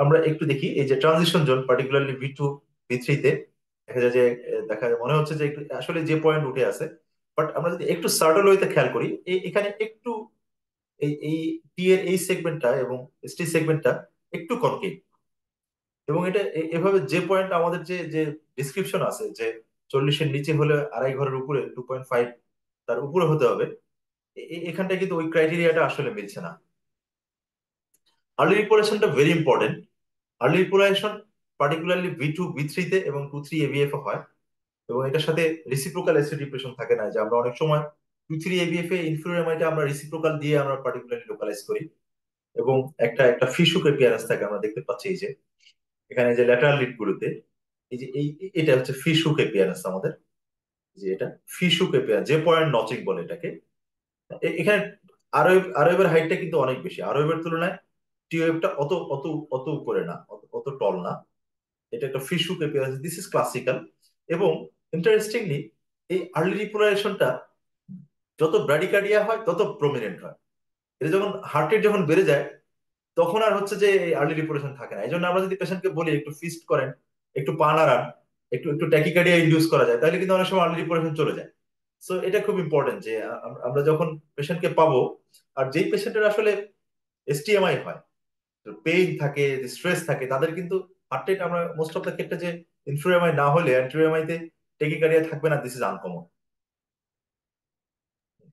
আমরা একটু দেখি এই যে transition zone, particularly V2 V3 তে দেখা যায় যে মনে হচ্ছে যে একটু আসলে যে পয়েন্ট উঠে আছে, বাট আমরা যদি একটু সার্টল ওয়েতে খেয়াল করি, এখানে একটু এই টি এর এই সেগমেন্টটা এবং এসটি সেগমেন্টটা একটু কনকেভ, এবং এটা এভাবে যে পয়েন্ট আমাদের যে যে ডিসক্রিপশন আছে যে 40-এর নিচে হলে আড়াই ঘরের উপরে 2.5 তার উপরে হতে হবে, এখানটা কিন্তু ওই ক্রাইটেরিয়াটা আসলে মিলছে না। আর্লি রিপোলেশনটা very important. Early repolarization particularly V2 V3 তে এবং 2-3 AVF হয়, এবং এটার সাথে রেসিপ্রোকাল অ্যাসিড ডিপ্রেশন থাকে না, যে আমরা অনেক সময় 2-3 AVF এ ইনফিউরিয়ার এমাইটা আমরা রেসিপ্রোকাল দিয়ে আমরা পার্টিকুলারলি লোকালাইজ করি, এবং একটা একটা ফিশুক অ্যাপিয়ারেন্স থাকে, আমরা দেখতে পাচ্ছি এই যে এখানে যে ল্যাটারাল লিড গুলোতে, এই যে এটা হচ্ছে ফিশুক অ্যাপিয়ারেন্স আমাদের, যে এটা ফিশুক অ্যাপিয়ারেন্স, যে পয়েন্ট নচিং বলে এটাকে। এখানে আরওয়েভের হাইটটা কিন্তু অনেক বেশি, আরওয়েভের তুলনায় টিওয়েভটা অত অত অত উপরে না, অত টল না, এটা একটা ফিশুক অ্যাপিয়ারেন্স, দিস ইজ ক্লাসিক্যাল। এবং ইন্টারেস্টিংলি এই আর্লি রিপোলারাইজেশনটা যত ব্র্যাডিকার্ডিয়া হয় তত প্রমিনেন্ট হয়। এটা যখন হার্ট রেট যখন বেড়ে যায়, তখন আর হচ্ছে যে আর্লি রিপোলারাইজেশন থাকে না। এই জন্য আমরা যদি পেশেন্টকে বলি একটু ফিস্ট করেন, একটু পা নাড়ান, একটু একটু ট্যাকিকার্ডিয়া ইনডিউস করা যায়, তাহলে কিন্তু অনেক সময় আর্লি রিপোলারাইজেশন চলে যায়। সো এটা খুব ইম্পর্টেন্ট যে আমরা যখন পেশেন্টকে পাবো, আর যেই পেশেন্টের আসলে এসটিএমআই হয়, পেইন থাকে, স্ট্রেস থাকে, তাদের কিন্তু হার্ট রেট, আমরা মোস্ট অফ দ্য ক্ষেত্রে যে ইনফ্লুএমআই না হলে অ্যান্টিএমআই তে টেকিকার্ডিয়া থাকবে না, দিস ইজ আনকমন।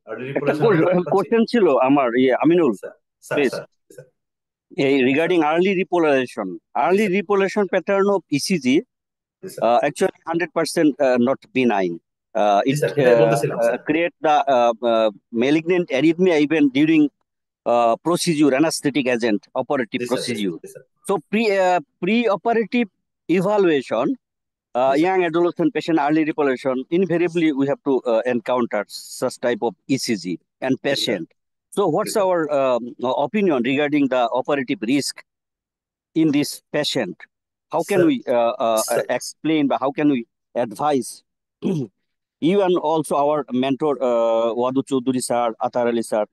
আর্লি একটা রিপোলারাইজেশন আমরা দেখতে পাচ্ছি। কোশ্চেন ছিল আমার, Aminul, sir sir please, sir sir regarding early repolarization. Early repolarization pattern of ECG actually 100% not benign. It এটাই বলতেছিলাম sir. create the malignant arrhythmia even during procedure, anesthetic agent, operative procedure. So pre-operative evaluation, young adolescent patient early repolarization, invariably we have to encounter such type of ECG and patient. So what's our opinion regarding the operative risk in this patient? How can we explain, but how can we advise you and also our mentor Wadud Chowdhury sir, Atar Ali sir,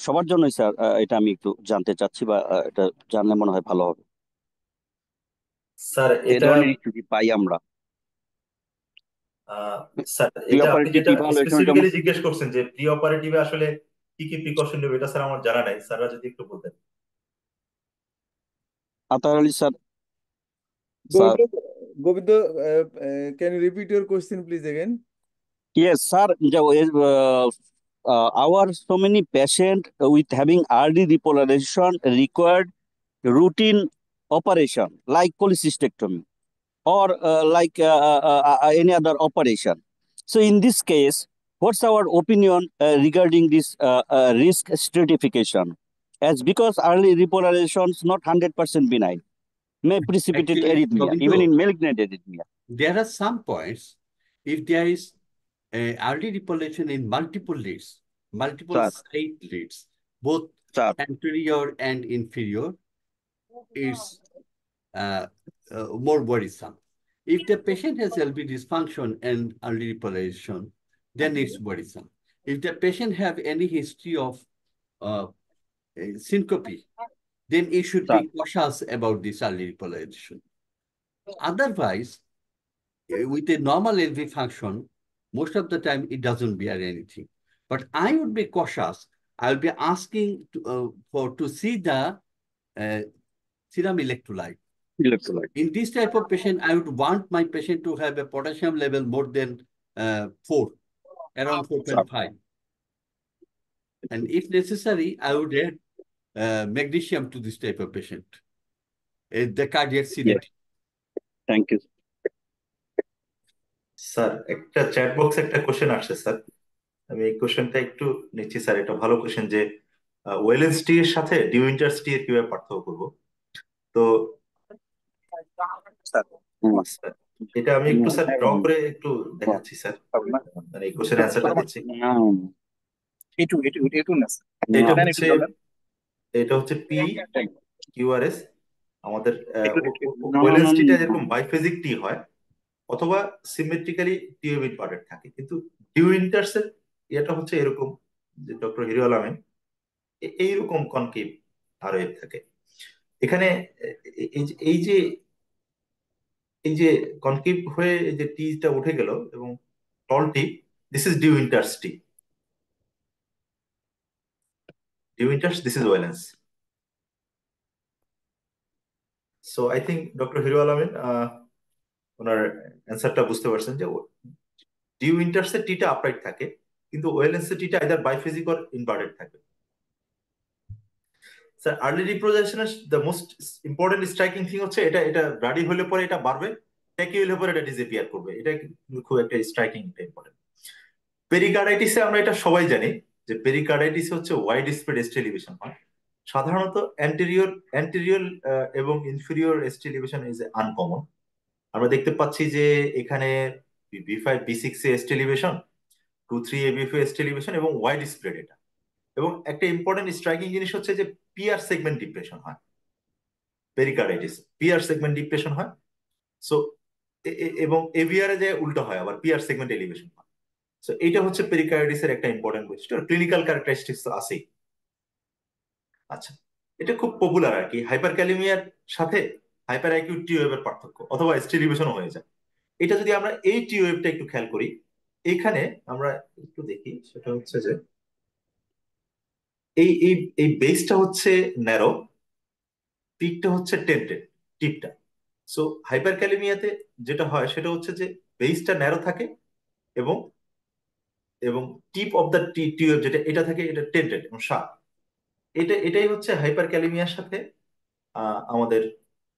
সবার জন্যই sir এটা আমি একটু জানতে চাচ্ছি, বা এটা জানলে মনে হয় ভালো হবে। স্যার এই ধরনের ইস্যু কি পাই আমরা? স্যার এটা আপনি যেটা স্পেসিফিক্যালি জিজ্ঞেস করছেন যে প্রি অপারেটিভে আসলে কি কি প্রিকশন নেবে, এটা স্যার আমার জানা নাই, স্যাররা যদি একটু বলতেন। Atar Ali sir. Govindo, can you repeat your question please again? Yes, sir. Our so many patient with having early repolarization required routine operation like cholecystectomy or like any other operation. So in this case, what's our opinion regarding this risk stratification? As because early repolarization is not 100% benign, may precipitate Actually, arrhythmia, Govindo, even in malignant arrhythmia. There are some points, if there is early repolation in multiple leads, multiple side leads, both anterior and inferior, is more worrisome. If the patient has LV dysfunction and early repolation, then it's worrisome. If the patient have any history of syncope, then you should be cautious about this early repolation. Otherwise, with a normal LV function, most of the time it doesn't bear anything. But I would be cautious. I'll be asking to see the serum electrolyte. In this type of patient, I would want my patient to have a potassium level more than 4, around 4.5. And if necessary, I would add magnesium to this type of patient, the cardiac sedation. Thank you. Sir একটা chat বক্সে একটা question আসছে sir, আমি এই কোশ্চেনটা একটু নিচ্ছি sir. এটা ভালো কোশ্চেন যে ওয়েলেন্স টি এর সাথে ডিউইন্টার্স টি এর কিভাবে পার্থক্য করব। তো স্যার, এটা আমি একটু স্যার ড্র করে একটু দেখাচ্ছি স্যার, মানে এই কোশ্চেনের অ্যান্সারটা দিচ্ছি। এটা হচ্ছে পি কিউআরএস আমাদের ওয়েলেন্স টিটা যেরকম বাইফেজিক টি হয় অথবা সিমেট্রিক্যালি টিউব ইম্পার্টেড থাকে, কিন্তু ডিউইন্টার্স এর এটা হচ্ছে এরকম যে ডক্টর হিরো আলমিন এইরকম কনকেভ আরওএফ থাকে। এখানে এই যে এই যে কনকেভ হয়ে এই যে টিটা উঠে গেল এবং tall T, this is de Winter's T, de Winter's, this is Wellens. So I think doctor Hero Alamin ওনার অ্যান্সারটা বুঝতে পারছেন যে ডিউইন্টার্স এর টিটা আপরাইট থাকে, কিন্তু ওয়েলেন্স এর টিটা আইদার বাইফেজিক অর ইনভার্টেড থাকে। স্যার আর্লি রিপ্রোডাকশনের the most important striking thing হচ্ছে এটা রাডি হলে পরে এটা বাড়বে, ট্যাকি হলে পরে এটা ডিসঅ্যাপিয়ার করবে, এটা খুব একটা স্ট্রাইকিং ইম্পর্টেন্ট। পেরিকার্ডাইটিসে আমরা এটা সবাই জানি যে পেরিকার্ডাইটিস হচ্ছে ওয়াইড স্প্রেড এস্ট এলিভেশন হয়, সাধারণত অ্যান্টেরিয়র এবং ইনফেরিয়র এস্ট এলিভেশন ইজ আনকমন। আমরা দেখতে পাচ্ছি যে এখানে B5 B6 এ এস্ট এলিভেশন, 2-3 ABF এস্ট এলিভেশন এবং ওয়াইড স্প্রেড এটা। এবং একটা ইম্পর্টেন্ট স্ট্রাইকিং জিনিস হচ্ছে যে পিআর সেগমেন্ট ডিপ্রেশন হয় পেরিকার্ডাইটিস, পিআর সেগমেন্ট ডিপ্রেশন হয়। সো এবং এভিআর এ যে উল্টো হয়, আবার পিআর সেগমেন্ট এলিভেশন হয়। সো এইটা হচ্ছে পেরিকার্ডাইটিসের একটা ইম্পর্টেন্ট বৈশিষ্ট্য, ক্লিনিক্যাল ক্যারেক্টারিস্টিক্স তো আছেই। আচ্ছা, এটা খুব পপুলার আর কি, হাইপারক্যালেমিয়ার সাথে হাইপার অ্যাকিউট টি ওয়েভের পার্থক্য, অথবা এস্ট এলিভেশনও হয়ে যায়। এটা যদি আমরা এই টি ওয়েভটা একটু খেয়াল করি, এখানে আমরা একটু দেখি, সেটা হচ্ছে যে এই এই এই বেসটা হচ্ছে ন্যারো, পিকটা হচ্ছে টেন্টেড, টিপটা। সো হাইপারক্যালেমিয়াতে যেটা হয় সেটা হচ্ছে যে বেসটা ন্যারো থাকে এবং এবং টিপ অফ দ্য টিউব যেটা এটা থাকে এটা টেন্টেড এবং শার্প। এটাই হচ্ছে হাইপারক্যালেমিয়ার সাথে আমাদের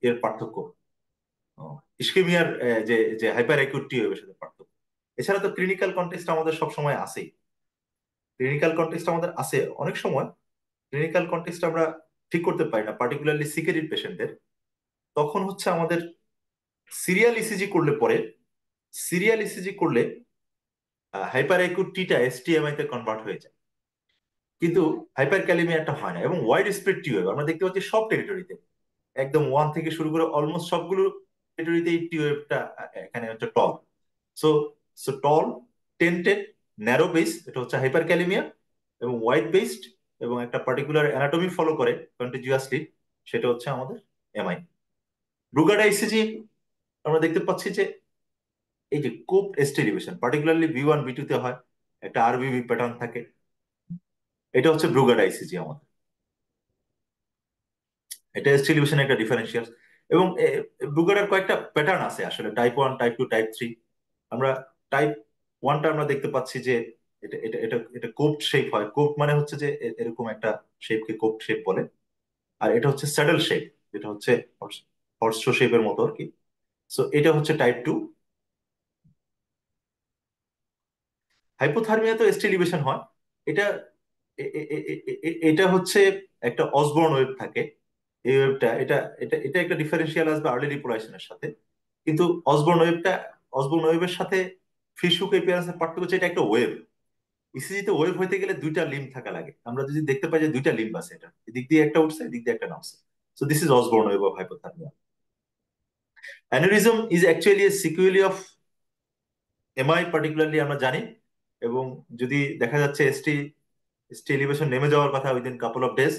এর পার্থক্য, ইস্কেমিয়ার যে যে হাইপার অ্যাকিউট টিউবের সাথে পার্থক্য। এছাড়া তো ক্লিনিক্যাল কন্টেক্সট আমাদের সব সময় আসেই, ক্লিনিক্যাল কন্টেক্সট আমাদের আসে। অনেক সময় ক্লিনিক্যাল কন্টেক্সট আমরা ঠিক করতে পারি না, পার্টিকুলারলি সিকেরিড পেশেন্টদের, তখন হচ্ছে আমাদের সিরিয়াল ইসিজি করলে পরে, সিরিয়াল ইসিজি করলে হাইপার অ্যাকিউট টিটা এসটিএমআই তে কনভার্ট হয়ে যায়, কিন্তু হাইপার ক্যালেমিয়াটা হয় না। এবং ওয়াইড স্প্রেড টিউব আমরা দেখতে পাচ্ছি সব টেরিটরিতে, একদম 1 থেকে শুরু করে অলমোস্ট সবগুলো টেরিটরিতে এই টিউবটা এখানে হচ্ছে tall. So so tall, tented, narrow base, এটা হচ্ছে হাইপার ক্যালেমিয়া, এবং ওয়াইড বেসড এবং একটা পার্টিকুলার অ্যানাটমি ফলো করে কন্টিজিউয়াসলি, সেটা হচ্ছে আমাদের এমআই। ব্রুগার আইসিজি আমরা দেখতে পাচ্ছি যে এই যে কোপ এস্ট এলিভেশন পার্টিকুলারলি B1 B2 তে হয়, একটা আরবিবি প্যাটার্ন থাকে, এটা হচ্ছে ব্রুগার আইসিজি আমাদের। এটা এস্ট এলিভেশন একটা ডিফারেন্সিয়াল। এবং ব্রুগারের কয়েকটা প্যাটার্ন আছে আসলে, টাইপ 1, টাইপ 2, টাইপ 3। আমরা টাইপ 1টা আমরা দেখতে পাচ্ছি যে এটা এটা এটা এটা কোপড শেপ হয়, কোপড মানে হচ্ছে যে এরকম একটা শেপকে কোপড শেপ বলে। আর এটা হচ্ছে স্যাডল শেপ, যেটা হচ্ছে হর্স শেপের মতো আর কি। সো এটা হচ্ছে টাইপ 2। হাইপোথার্মিয়া তো এস্ট এলিভেশন হয়, এটা এটা হচ্ছে একটা অসবর্ন ওয়েভ থাকে, এই ওয়েভটা এটা এটা এটা একটা ডিফারেন্সিয়াল আসবে আর্লি রিপোলাইশনের সাথে। কিন্তু অসবর্ন ওয়েভের সাথে ফিশহুক অ্যাপিয়ারেন্সের পার্থক্য হচ্ছে এটা একটা ওয়েভ। ইসিজিতে ওয়েভ হইতে গেলে 2টা লিম্ব থাকা লাগে, আমরা যদি দেখতে পাই যে 2টা লিম্ব আছে, এটা এদিক দিয়ে একটা উঠছে, এদিক দিয়ে একটা নামছে। So this is Osborn wave of hypothermia. Aneurysm is actually a sequelae of MI particularly আমরা জানি। এবং যদি দেখা যাচ্ছে এসটি এলিভেশন নেমে যাওয়ার কথা উইদিন কাপল অফ ডেজ,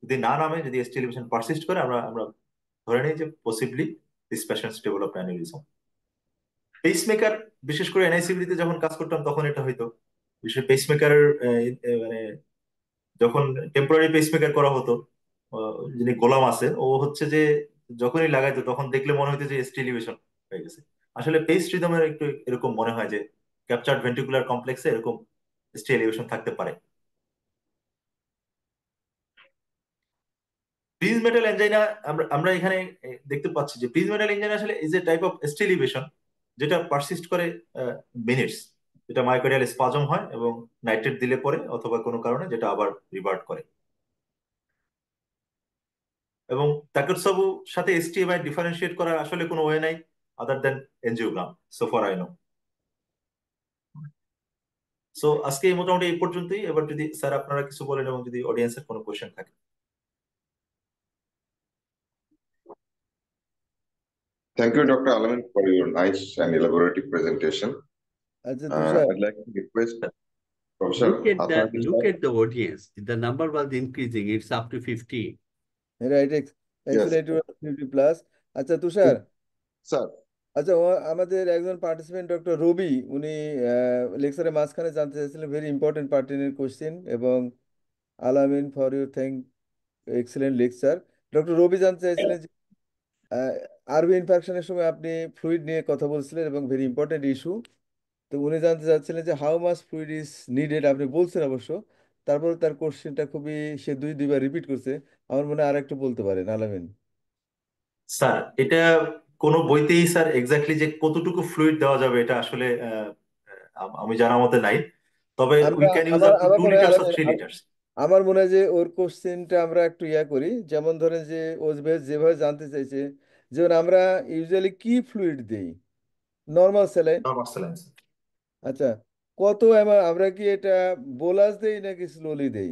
যদি না নামে, যদি এসটি এলিভেশন পারসিস্ট করে, আমরা আমরা ধরে নিই যে possibly this patients develop aneurysm. Pacemaker, বিশেষ করে এনআইসিভিতে যখন কাজ করতাম তখন এটা হইতো। বিশেষ পেসমেকার মানে যখন টেম্পোরারি পেসমেকার করা হতো, যিনি গোলাম আছে, ও হচ্ছে যে যখনই লাগাইতো তখন দেখলে মনে হতো যে এসটি এলিভেশন হয়ে গেছে। আসলে পেস রিদমের একটু এরকম মনে হয় যে ক্যাপচার্ড ভেন্ট্রিকুলার কমপ্লেক্সে এরকম এসটি এলিভেশন থাকতে পারে। প্রিজ মেটাল এনজাইনা আমরা এখানে দেখতে পাচ্ছি যে প্রিজ মেটাল এনজাইনা আসলে is a type of ST elevation যেটা পারসিস্ট করে মিনিটস, যেটা মায়োকার্ডিয়াল স্পাজম হয় এবং নাইট্রেট দিলে পরে অথবা কোনো কারণে যেটা আবার রিভার্ট করে। এবং তাকেটসাবু সাথে এসটিএমআই ডিফারেন্সিয়েট করার আসলে কোনো ওয়ে নাই other than angiogram, so far I know. So আজকে মোটামুটি এই পর্যন্তই। এবার যদি স্যার আপনারা কিছু বলেন এবং যদি অডিয়েন্সের কোনো কোয়েশ্চেন থাকে। Thank you, Dr. Alamin, for your nice and elaborative presentation. আচ্ছা তুষার, I'd like to request Professor Hasan to Look start. at the audience. The number was increasing. It's up to 50. Right, Yes, actually it was 50 plus. আচ্ছা তুষার, sir. আচ্ছা আমাদের একজন participant doctor রবি, উনি লেকচারের মাঝখানে জানতে চাইছিলেন ভেরি ইম্পর্টেন্ট পার্টিনের কোশ্চেন, এবং Alamin for your excellent lecture. Doctor Rabi জানতে চাইছিলেন যে আরবি ইনফেকশনের সময় আপনি ফ্লুইড নিয়ে কথা বলছিলেন এবং ভেরি ইম্পর্টেন্ট ইস্যু। তো উনি জানতে চাচ্ছিলেন যে how much fluid is needed, আপনি বলছেন অবশ্য, তারপরে তার কোশ্চেনটা খুবই, সে দুইবার রিপিট করছে। আমার মনে হয় আর একটু বলতে পারেন আলামিন। স্যার এটা কোনো বইতেই স্যার এক্স্যাক্টলি যে কতটুকু ফ্লুইড দেওয়া যাবে এটা আসলে আমি জানার মতে নাই। তবে উই আমরা ক্যান ইউজ আমার আপ টু আমার 2 মনে হয় লিটারস অর আলামিন, 3 লিটারস। আমার মনে হয় যে ওর কোশ্চেনটা আমরা একটু করি, যেমন ধরেন যে ও যেভাবে জানতে চাইছে, যেমন আমরা ইউজুয়ালি কি ফ্লুইড দেই, নর্মাল স্যালাইন। Normal saline. আচ্ছা, কত আমরা কি এটা বোলাস দেই নাকি স্লোলি দেই?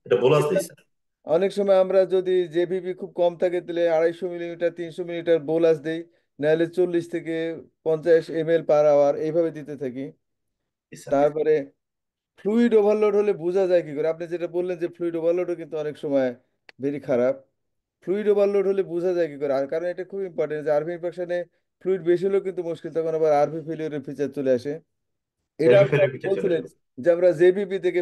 এটা বোলাস দিই স্যার। অনেক সময় আমরা যদি জেভিপি খুব কম থাকে তাহলে 250 মিলিমিটার 300 মিলিমিটার বোলাস দেই, নাহলে 40 থেকে 50 ml/আওয়ার এইভাবে দিতে থাকি। স্যার তারপরে ফ্লুইড ওভারলোড হলে বোঝা যায় কি করে? আপনি যেটা বললেন যে ফ্লুইড ওভারলোডও কিন্তু অনেক সময় ভেরি খারাপ। ফ্লুইড ওভারলোড হলে বোঝা যায় কি করে? আর কারণ এটা খুব ইম্পর্টেন্ট যে আরভি ইনফেকশনে ফ্লুইড বেশি হলেও কিন্তু মুশকিল, তখন আবার আরভি ফেলিওরের ফিচার চলে আসে। এটা এলবি আপনি ফেলের পিছে চলে বলছিলেন আসে। যে আমরা জেভিপি থেকে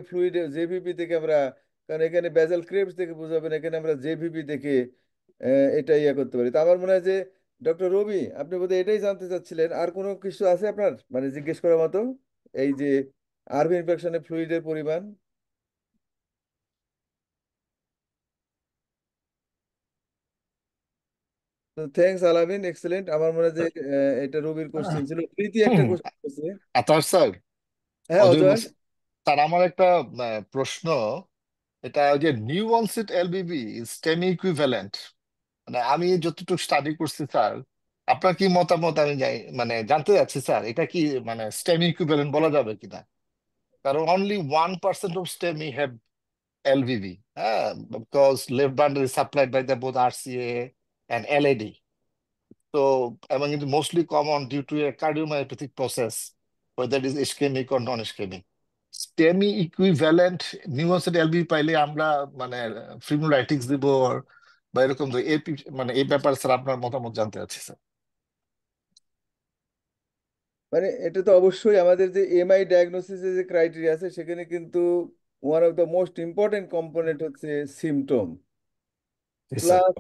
জেভিপি থেকে আমরা, কারণ এখানে বেজাল ক্রেবস থেকে বোঝাবেন, এখানে আমরা জেভিপি থেকে এটা করতে পারি। তো আমার মনে হয় যে ডক্টর রবি, আপনি বোধহয় এটাই জানতে চাচ্ছিলেন। আর কোনো কিছু আছে আপনার মানে জিজ্ঞেস করার মতো, এই যে আরভি ইনফেকশনে ফ্লুইডের পরিমাণ? তো থ্যাঙ্কস আলামিন, এক্সেলেন্ট। আমার মনে হয় যে এটা রবির কোশ্চেন ছিল। প্রীতি একটা কোশ্চেন করছে। আতার স্যার, হ্যাঁ অজয় অজয়। বলছি, স্যার আমার একটা প্রশ্ন, এটা ওই যে নিউ অনসেট এলবিবি স্টেমি ইকুইভ্যালেন্ট, মানে আমি যতটুকু স্টাডি করছি স্যার, আপনার কি মতামত আমি মানে জানতে চাচ্ছি স্যার, এটা কি মানে স্টেমি ইকুইভ্যালেন্ট বলা যাবে কিনা? কারণ only 1% of STEMI have LBBB, হ্যাঁ, because left bundle is supplied by the both RCA and LAD. তো এবং it is mostly common due to a cardiomyopathic process, whether it is ischemic or non-ischemic. STEMI equivalent new onset LB পাইলে আমরা মানে ফিব্রিলাইটিক্স দিব বা এরকম তো মানে এই ব্যাপারে স্যার আপনার মতামত জানতে চাচ্ছি স্যার। মানে এটা তো অবশ্যই আমাদের যে এমআই ডায়াগনোসিসের যে ক্রাইটেরিয়া আছে, সেখানে কিন্তু one of the most important component হচ্ছে symptom ji sir. Plus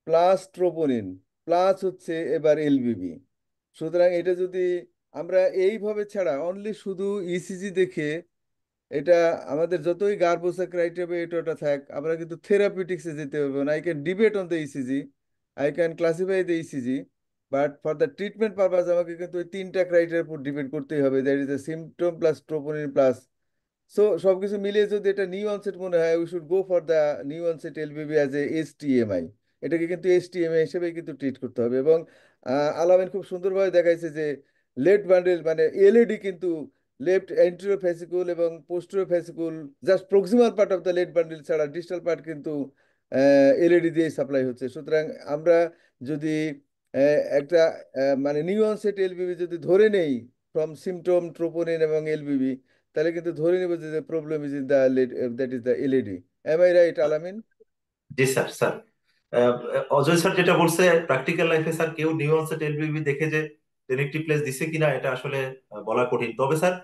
plus troponin plus হচ্ছে এবার এলবিবি। সুতরাং এটা যদি আমরা এইভাবে ছাড়া অনলি শুধু ইসিজি দেখে, এটা আমাদের যতই গার্বোসা ক্রাইটেরিয়া এটা ওটা থাক, আমরা কিন্তু থেরাপিউটিক্সে যেতে হবে না। I can debate on the ECG, I can classify the ECG, but for the treatment purpose আমাকে কিন্তু ওই তিনটা ক্রাইটেরিয়ার উপর ডিপেন্ড করতেই হবে, that is the symptom plus troponin plus. So সবকিছু মিলিয়ে যদি এটা নিউ অনসেট মনে হয়, we should go for the new onset LBB as a STEMI. এটাকে কিন্তু এসটিএমআই হিসেবেই কিন্তু ট্রিট করতে হবে। এবং আলামিন খুব সুন্দরভাবে দেখাইছে যে লেফট বান্ডেল মানে এলএডি কিন্তু লেফট এন্টেরিয়র ফেসিকুল এবং posterior fascicle, just proximal part of the left bundle ছাড়া ডিস্টাল পার্ট কিন্তু এলএডি দিয়ে সাপ্লাই হচ্ছে। সুতরাং আমরা যদি একটা মানে নিউ অনসেট এলবিবি যদি ধরে নেই ফ্রম সিমটম ট্রোপোনিন এবং এলবিবি, তাহলে কিন্তু ধরে নিব যে problem is in the that is the LAD. Am I right Alamin? জি স্যার। স্যার অজয় স্যার যেটা বলছে, প্র্যাকটিক্যাল লাইফে স্যার কেউ নিউঅনসেট এলবিবি দেখে যে জেনেটিক প্লেস দিছে কিনা এটা আসলে বলা কঠিন। তবে স্যার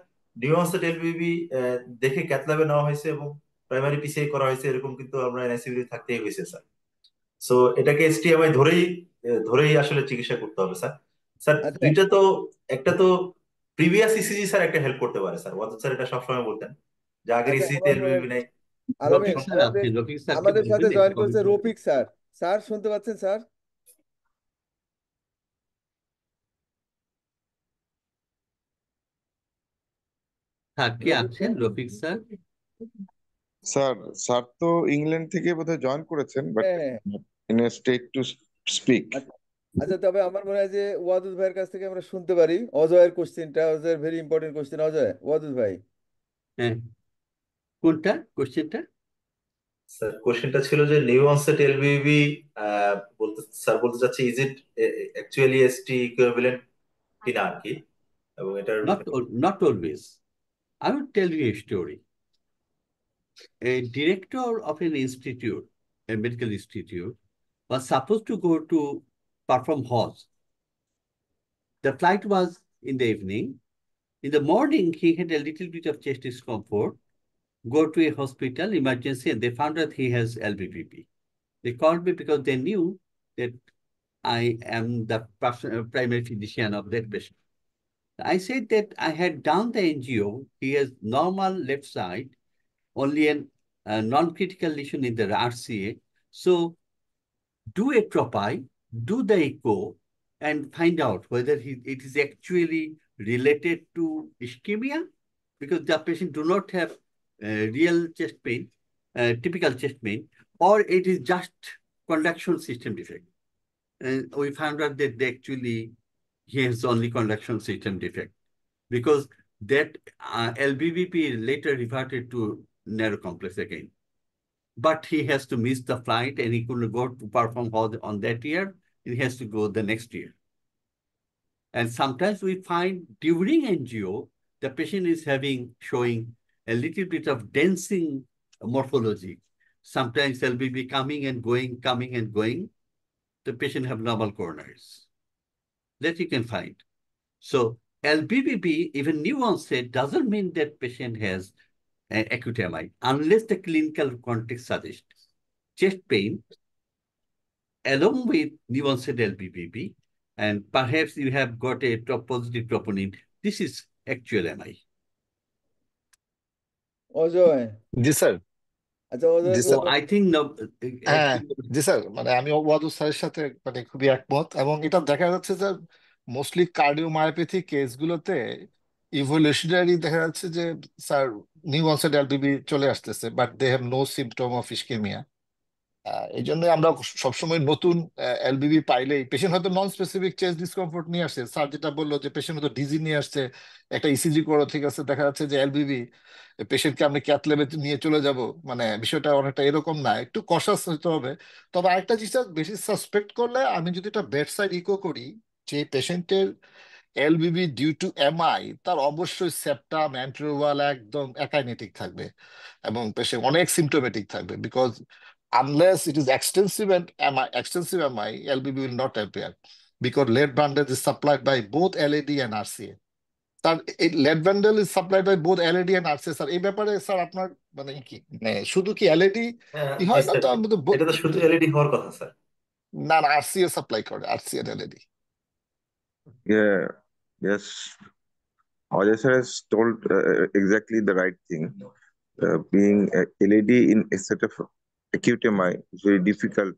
নিউঅনসেট এলবিবি দেখে ক্যাথ ল্যাবে নেওয়া হয়েছে এবং প্রাইমারি পিসিআই করা হয়েছে, এরকম কিন্তু আমরা এনআইসিইউ থাকতেই হয়েছে স্যার। সো এটাকে এসটিএমআই ধরেই আসলে চিকিৎসা করতে হবে স্যার। স্যার আচ্ছা দুইটা তো, একটা তো প্রিভিয়াস ইসিজি স্যার একটা হেল্প করতে পারে স্যার, ওয়াদুদ স্যার এটা সবসময় বলতেন যে আগের আচ্ছা ইসিজি আমার এলবিবি নাই। আলামিন, রফিক স্যার আমাদের আপনি রফিক স্যারকে আমাদের সাথে বলবেন জয়েন একটু করছে comment করতে। রফিক স্যার। স্যার শুনতে পাচ্ছেন স্যার? হ্যাঁ, কে রফিক আছেন sir? Rafiq sir? Sir sir তো ইংল্যান্ড থেকে বোধহয় জয়েন করেছেন, বাট হ্যাঁ হ্যাঁ। In a state to speak. আচ্ছা আচ্ছা, তবে আমার মনে হয় যে ওয়াদুদ ভাইয়ের কাছ থেকে আমরা শুনতে পারি অজয়ের কোশ্চেনটা। অজয়ের very important question. Ajay, Wadud ভাই। হ্যাঁ, কোনটা কোশ্চেনটা? স্যার কোশ্চেনটা ছিল যে নিউ অনসেট এলবিবি বলতে স্যার বলতে চাচ্ছি, is it actually ST equivalent কিনা আর কি, এবং এটার Not always. I will tell you a story. A director of an institute, a medical institute, was supposed to go to perform Hajj. The flight was in the evening. In the morning, he had a little bit of chest discomfort. Go to a hospital, emergency, and they found out he has LBPP. They called me because they knew that I am the primary physician of that patient. I said that I had done the NGO. He has normal left side, only a non-critical lesion in the RCA. So do a tropi, do the echo, and find out whether it is actually related to ischemia, because the patient do not have real chest pain, typical chest pain, or it is just conduction system defect. And we found out that he has only conduction system defect, because that LBBP later reverted to narrow complex again. But he has to miss the flight and he couldn't go to perform Hajj on that year. He has to go the next year. And sometimes we find during NGO, the patient is showing a little bit of dancing morphology. Sometimes LBB coming and going, coming and going. The patient have normal coronaries. That you can find. So LBBP, even new onset, doesn't mean that patient has acute MI, unless the clinical context suggests chest pain along with new onset LBBP, and perhaps you have got a positive troponin. This is actual MI. Ajay, G sir. আচ্ছা জি অজয়ের So sir. কথা। I think no, হ্যাঁ actually, জি sir, মানে আমি ওয়াদুদ স্যারের সাথে মানে খুবই একমত, এবং এটা দেখা যাচ্ছে যে মোস্টলি কার্ডিওমায়োপ্যাথি কেসগুলোতে ইভলিউশনারি দেখা যাচ্ছে যে স্যার নিউ অনসেট এলবিবি চলে আসতেছে, but they have no symptom of ischaemia. এই জন্য আমরা সবসময় নতুন এলবিবি পাইলেই, পেশেন্ট হয়তো নন স্পেসিফিক চেস্ট ডিসকমফোর্ট নিয়ে আসছে, স্যার যেটা বললো যে পেশেন্ট হয়তো ডিজি নিয়ে আসছে, একটা ইসিজি করো, ঠিক আছে, দেখা যাচ্ছে যে এলবিবি, পেশেন্টকে আপনি ক্যাথ ল্যাবে নিয়ে চলে যাব, মানে বিষয়টা অনেকটা এরকম না, একটু কশাস হতে হবে। তবে আরেকটা জিনিস বেশি সাসপেক্ট করলে, আমি যদি একটা বেড সাইড ইকো করি, যে পেশেন্টের এলবিবি ডিউ টু এমআই, তার অবশ্যই সেপ্টাম অ্যান্টেরিওর একদম একাইনেটিক থাকবে এবং পেশেন্ট অনেক সিমটোমেটিক থাকবে, because unless it is extensive MI, LBB will not appear because lead bundle is supplied by both LAD and RCA. তার এই lead bundle is supplied by both LAD and RCA। Sir এই ব্যাপারে sir আপনার মানে কি, মানে শুধু কি LAD ই জি হয় না স্যার, তো? আমি তো এটা তো শুধু এলইডি হওয়ার কথা স্যার। না না, RCA সাপ্লাই করে, RCA and LAD। Yeah, yes. Ajay sir has told exactly the right thing. Being a LAD in a set of acute MI is very difficult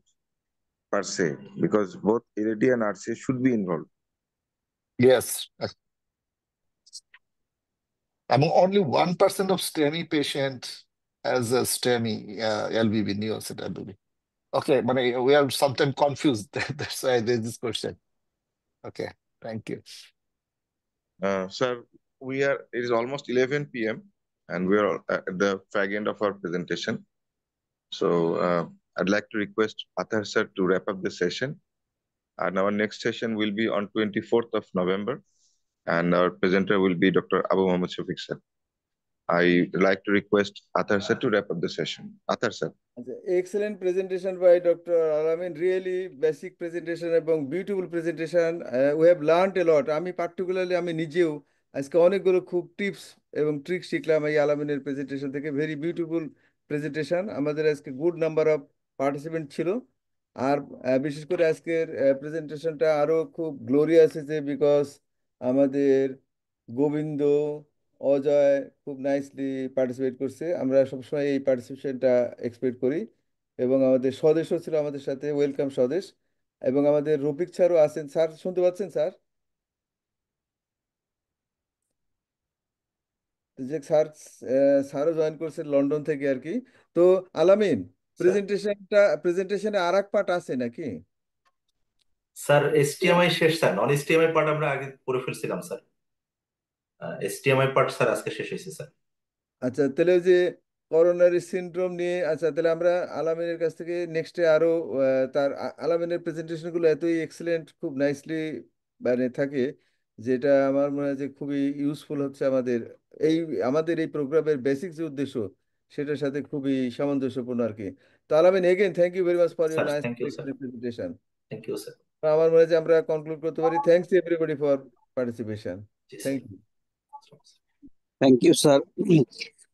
per se, because both LAD and RCA should be involved. Yes, among only 1% of STEMI patient has a STEMI LBB, neonatal LBB. Okay, but we are sometimes confused. That's why there's this question. Okay, thank you. Sir, it is almost 11 p.m. and we are at the fag end of our presentation. So I'd like to request Athar sir to wrap up the session. And our next session will be on 24th of November. And our presenter will be Dr. Abu Muhammad Shafiq sir. I would like to request Athar sir to wrap up the session. Athar sir. Excellent presentation by Dr. Alamin. Really basic presentation এবং beautiful presentation. We have learned a lot. আমি particularly আমি নিজেও আজকে অনেকগুলো খুব tips এবং tricks শিখলাম এই আলামিনের প্রেজেন্টেশন থেকে। Very beautiful presentation. আমাদের আজকে গুড নাম্বার অফ পার্টিসিপেন্ট ছিল। আর বিশেষ করে আজকের প্রেজেন্টেশনটা আরো খুব গ্লোরিয়াস হয়েছে বিকজ আমাদের গোবিন্দ অজয় খুব নাইসলি পার্টিসিপেট করছে। আমরা সবসময় এই পার্টিসিপেশনটা এক্সপেক্ট করি এবং আমাদের স্বদেশও ছিল আমাদের সাথে, ওয়েলকাম স্বদেশ। এবং আমাদের রফিক স্যারও আছেন। স্যার শুনতে পাচ্ছেন স্যার? যে স্যারও জয়েন করছেন লন্ডন থেকে আর কি। তো আলামিন, স্যার প্রেজেন্টেশনে আর এক পার্ট আছে নাকি? স্যার এসটিএমআই শেষ স্যার, নন এসটিএমআই পার্ট আমরা আগে করে ফেলছিলাম স্যার। এসটিএমআই পার্ট স্যার আজকে শেষ হয়েছে স্যার। আচ্ছা, তাহলে ওই যে করোনারি সিনড্রোম নিয়ে, আচ্ছা তাহলে আমরা আলামিনের কাছ থেকে নেক্সটে আরো তার আলামিনের প্রেজেন্টেশনগুলো এতই এক্সেলেন্ট, খুব নাইসলি মানে থাকে, যেটা আমার মনে হয় যে খুবই ইউজফুল হচ্ছে আমাদের এই প্রোগ্রামের বেসিক যে উদ্দেশ্য সেটার সাথে খুবই সামঞ্জস্যপূর্ণ আর কি। তো Alamin, again thank you very much for your sir nice thank you sir. Presentation. Thank you sir. আমার মনে হয় যে আমরা কনক্লুড করতে পারি। Thanks everybody for participation. জি thank sir. You. Thank you, sir.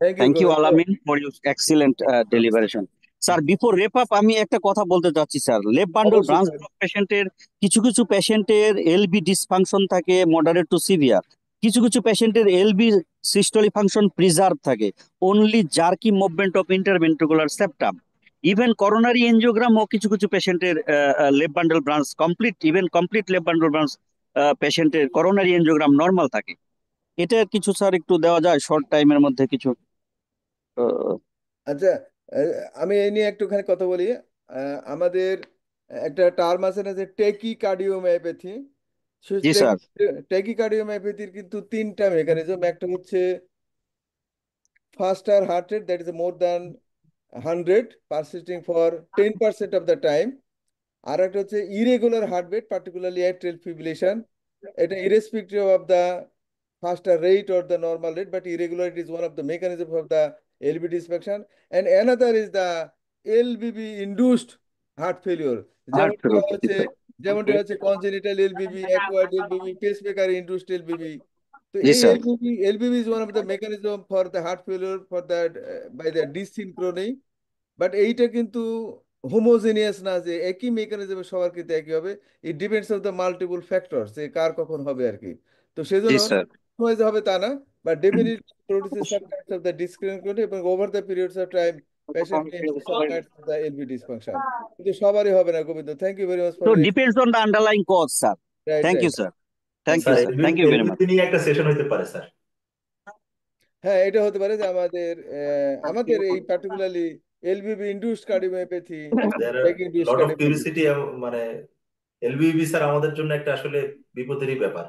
Thank you Thank you, Gobinda. Alamin, for your excellent deliberation. স্যার, before wrap up আমি একটা কথা বলতে চাচ্ছি স্যার। লেফট বান্ডল অবশ্যই ব্রাঞ্চ স্যার। ব্লক পেশেন্টের কিছু কিছু পেশেন্টের এলবি ডিসফাংশন থাকে মডারেট টু সিভিয়ার, কিছু কিছু পেশেন্টের এলবি সিস্টোলি ফাংশন প্রিজার্ভ থাকে, only jerky movement of interventricular septum. Even coronary angiogram ও কিছু কিছু পেশেন্টের left bundle branch complete left bundle branch পেশেন্টের করোনারি এনজিওগ্রাম নর্মাল থাকে। এটা কিছু স্যার একটু দেওয়া যায় শর্ট টাইমের মধ্যে কিছু? আচ্ছা, আমি এই নিয়ে একটুখানি কথা বলি। আমাদের একটা টার্ম আছে না যে টেকি কার্ডিওমায়োপ্যাথি। জি স্যার। টেকি কার্ডিওমায়োপ্যাথির কিন্তু তিনটা মেকানিজম। একটা হচ্ছে faster heart rate, that is more than 100 persisting for 10% of the time. আর একটা হচ্ছে irregular heartbeat, particularly atrial fibrillation. এটা irrespective of the faster rate or the normal rate, but irregularity is one of the mechanisms of the LV dysfunction. And another is the LVB induced heart failure. Heart যেমনটা ফেলোর, জি হচ্ছে sir. যেমনটা হচ্ছে congenital LVB, acquired LVB, pacemaker induced LVB. So G sir. LVB is one of the mechanism for the heart failure for that by the dysynchrony. But এইটা কিন্তু homogeneous না যে একই মেকানিজমে সবার কিন্তু একই হবে। It depends of the multiple factor, যে কার কখন হবে আর কি। তো জি সেজন্য স্যার। সময় যে হবে তা না, but definitely produces some kinds of the discrimination এবং over the periods of time patient may have some kinds of the LV dysfunction. কিন্তু সবারই হবে না Gobinda. Thank you very much for So your depends on the underlying cause, sir. Right Thank you, right. sir. Thank Thank you you, sir sir. Thank you very much. LBP নিয়ে একটা session হতে পারে sir. হ্যাঁ, এটা হতে পারে যে আমাদের এই particularly LVB induced cardiomyopathy, there are tach induced lot of cardiomyopathy. Curiosity, মানে এলবিপি স্যার আমাদের জন্য একটা আসলে বিপদেরই ব্যাপার।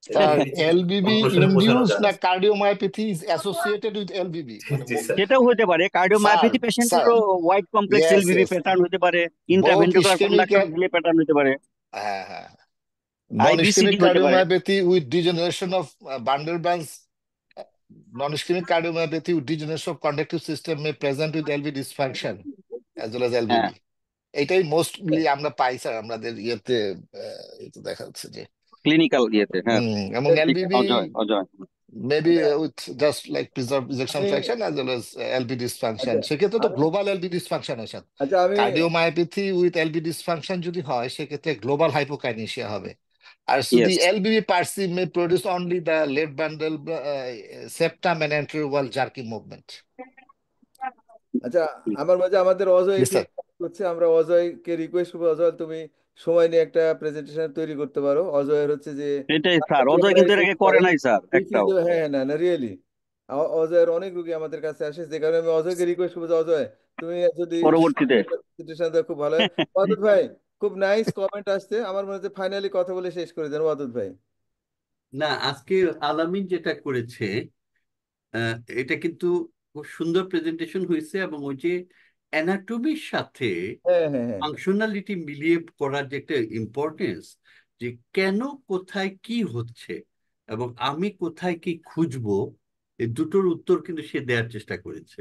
স্যার এলবিপি কিছু এলবিবি কনক্লুশনে পৌঁছানো ইনডিউস যায় না না। Cardiomyopathy is associated with LBB মানে জি স্যার। সেটাও হতে পারে, স্যার কার্ডিওমায়োপ্যাথি স্যার পেশেন্টেরও wide complex yes LVV yes pattern হতে পারে, both intraventricular ischaemic conduction delay pattern হতে পারে, হ্যাঁ হ্যাঁ নন আইবিসিডি ইসকেমিক হতে পারে। Cardiomyopathy with degeneration of bundle branch non ischemic cardiomyopathy with degeneration of conductive system may present with LV dysfunction as well as LVB. হ্যাঁ, এটাই mostly আমরা পাই sir আমাদের ইয়েতে দেখা যাচ্ছে যে ক্লিনিক্যাল ইয়েতে। হ্যাঁ, এবং ঠিক। LBB Ajay maybe with just like preserve ejection আমি fraction as well as LB dysfunction. আচ্ছা সেক্ষেত্রে তো আমি গ্লোবাল এলবি ডিসফাংশন হয় স্যার। আচ্ছা আমি কার্ডিওমায়োপ্যাথি উইথ এলবি ডিসফাংশন যদি হয় সেক্ষেত্রে গ্লোবাল হাইপোকাইনেসিয়া হবে। আর যদি yes. LBBB per se may produce only the left bundle septum and anterior wall jerky movement. আচ্ছা, আমার মাঝে আমাদের অজয় জি এটি স্যার। করছে। আমরা অজয়কে রিকোয়েস্ট করবো, অজয় তুমি সময় নিয়ে একটা প্রেজেন্টেশন তৈরি করতে পারো। অজয়ের হচ্ছে যে এটাই স্যার, অজয় কিন্তু এর আগে করে নাই স্যার একটাও। হ্যাঁ হ্যাঁ, না না রিয়েলি অজয়ের অনেক রুগী আমাদের কাছে আসে, যে কারণে আমি অজয়কে রিকোয়েস্ট করবো যে অজয় তুমি যদি পরবর্তীতে প্রেজেন্টেশন দেওয়া খুব ভালো হয়। ওয়াদুদ ভাই, খুব নাইস কমেন্ট আসছে। আমার মনে হচ্ছে ফাইনালি কথা বলে শেষ করে দেন ওয়াদুদ ভাই। না, আজকে আলামিন যেটা করেছে এটা কিন্তু খুব সুন্দর প্রেজেন্টেশন হয়েছে, এবং ওই যে অ্যানাটমির সাথে হ্যাঁ হ্যাঁ হ্যাঁ ফাংশনালিটি মিলিয়ে করার যে একটা ইম্পর্টেন্স, যে কেন কোথায় কি হচ্ছে এবং আমি কোথায় কি খুঁজবো, এই দুটোর উত্তর কিন্তু সে দেওয়ার চেষ্টা করেছে।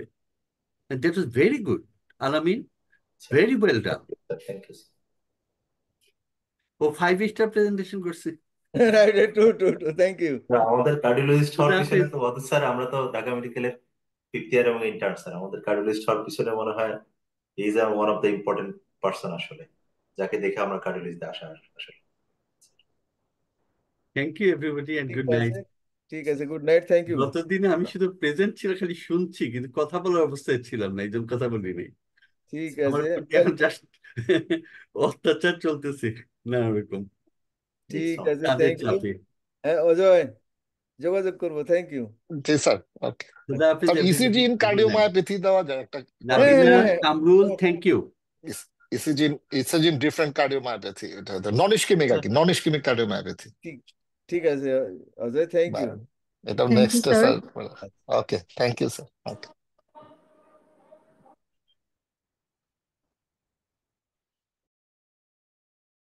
That was very good, Alamin, very well done. Thank you. ও 5 স্টার প্রেজেন্টেশন করছে। Right, true. Thank you. আমাদের কার্ডিওলজিস্ট হওয়ার খুদা পিছনে হাফেজ। তো অত স্যার, আমরা তো ঢাকা মেডিকেলের 5th ইয়ার এবং ইন্টার্ন স্যার, আমাদের কার্ডিওলজিস্ট হওয়ার পিছনে মনে হয় is one of the important person আসলে, যাকে দেখে আমরা কার্ডিওলজিতে আসা আসলে। থ্যাংক ইউ এভরিবডি এন্ড ঠিক গুড নাইট। আছে, ঠিক আছে, গুড নাইট, থ্যাংক ইউ। গতদিনে আমি শুধু প্রেজেন্ট ছিল, খালি শুনছি, কিন্তু কথা বলার অবস্থায় ছিলাম না, এই জন্য কথা বলি নাই। ঠিক আমার আছে, প্রতি এখন জাস্ট অত্যাচার চলতেছে না ওরকম ঠিক আছে, কাজের থ্যাংক ইউ। চাপে। হ্যাঁ অজয়, যোগাযোগ করবো, থ্যাংক ইউ। জি স্যার, ওকে খুদা হাফেজ sir. ECG everybody, in good night. Cardiomyopathy দেওয়া যায় একটা, নাবিলা হ্যাঁ। Kamrul, thank you. ECG in different cardiomyopathy, এটা নন ইসকেমিক আর কি, নন ইসকেমিক কার্ডিওমায়োপ্যাথি। ঠিক আছে অজয়, থ্যাংক ইউ। এটা Thank you, next sir. Sir. Okay, thank you sir. Okay.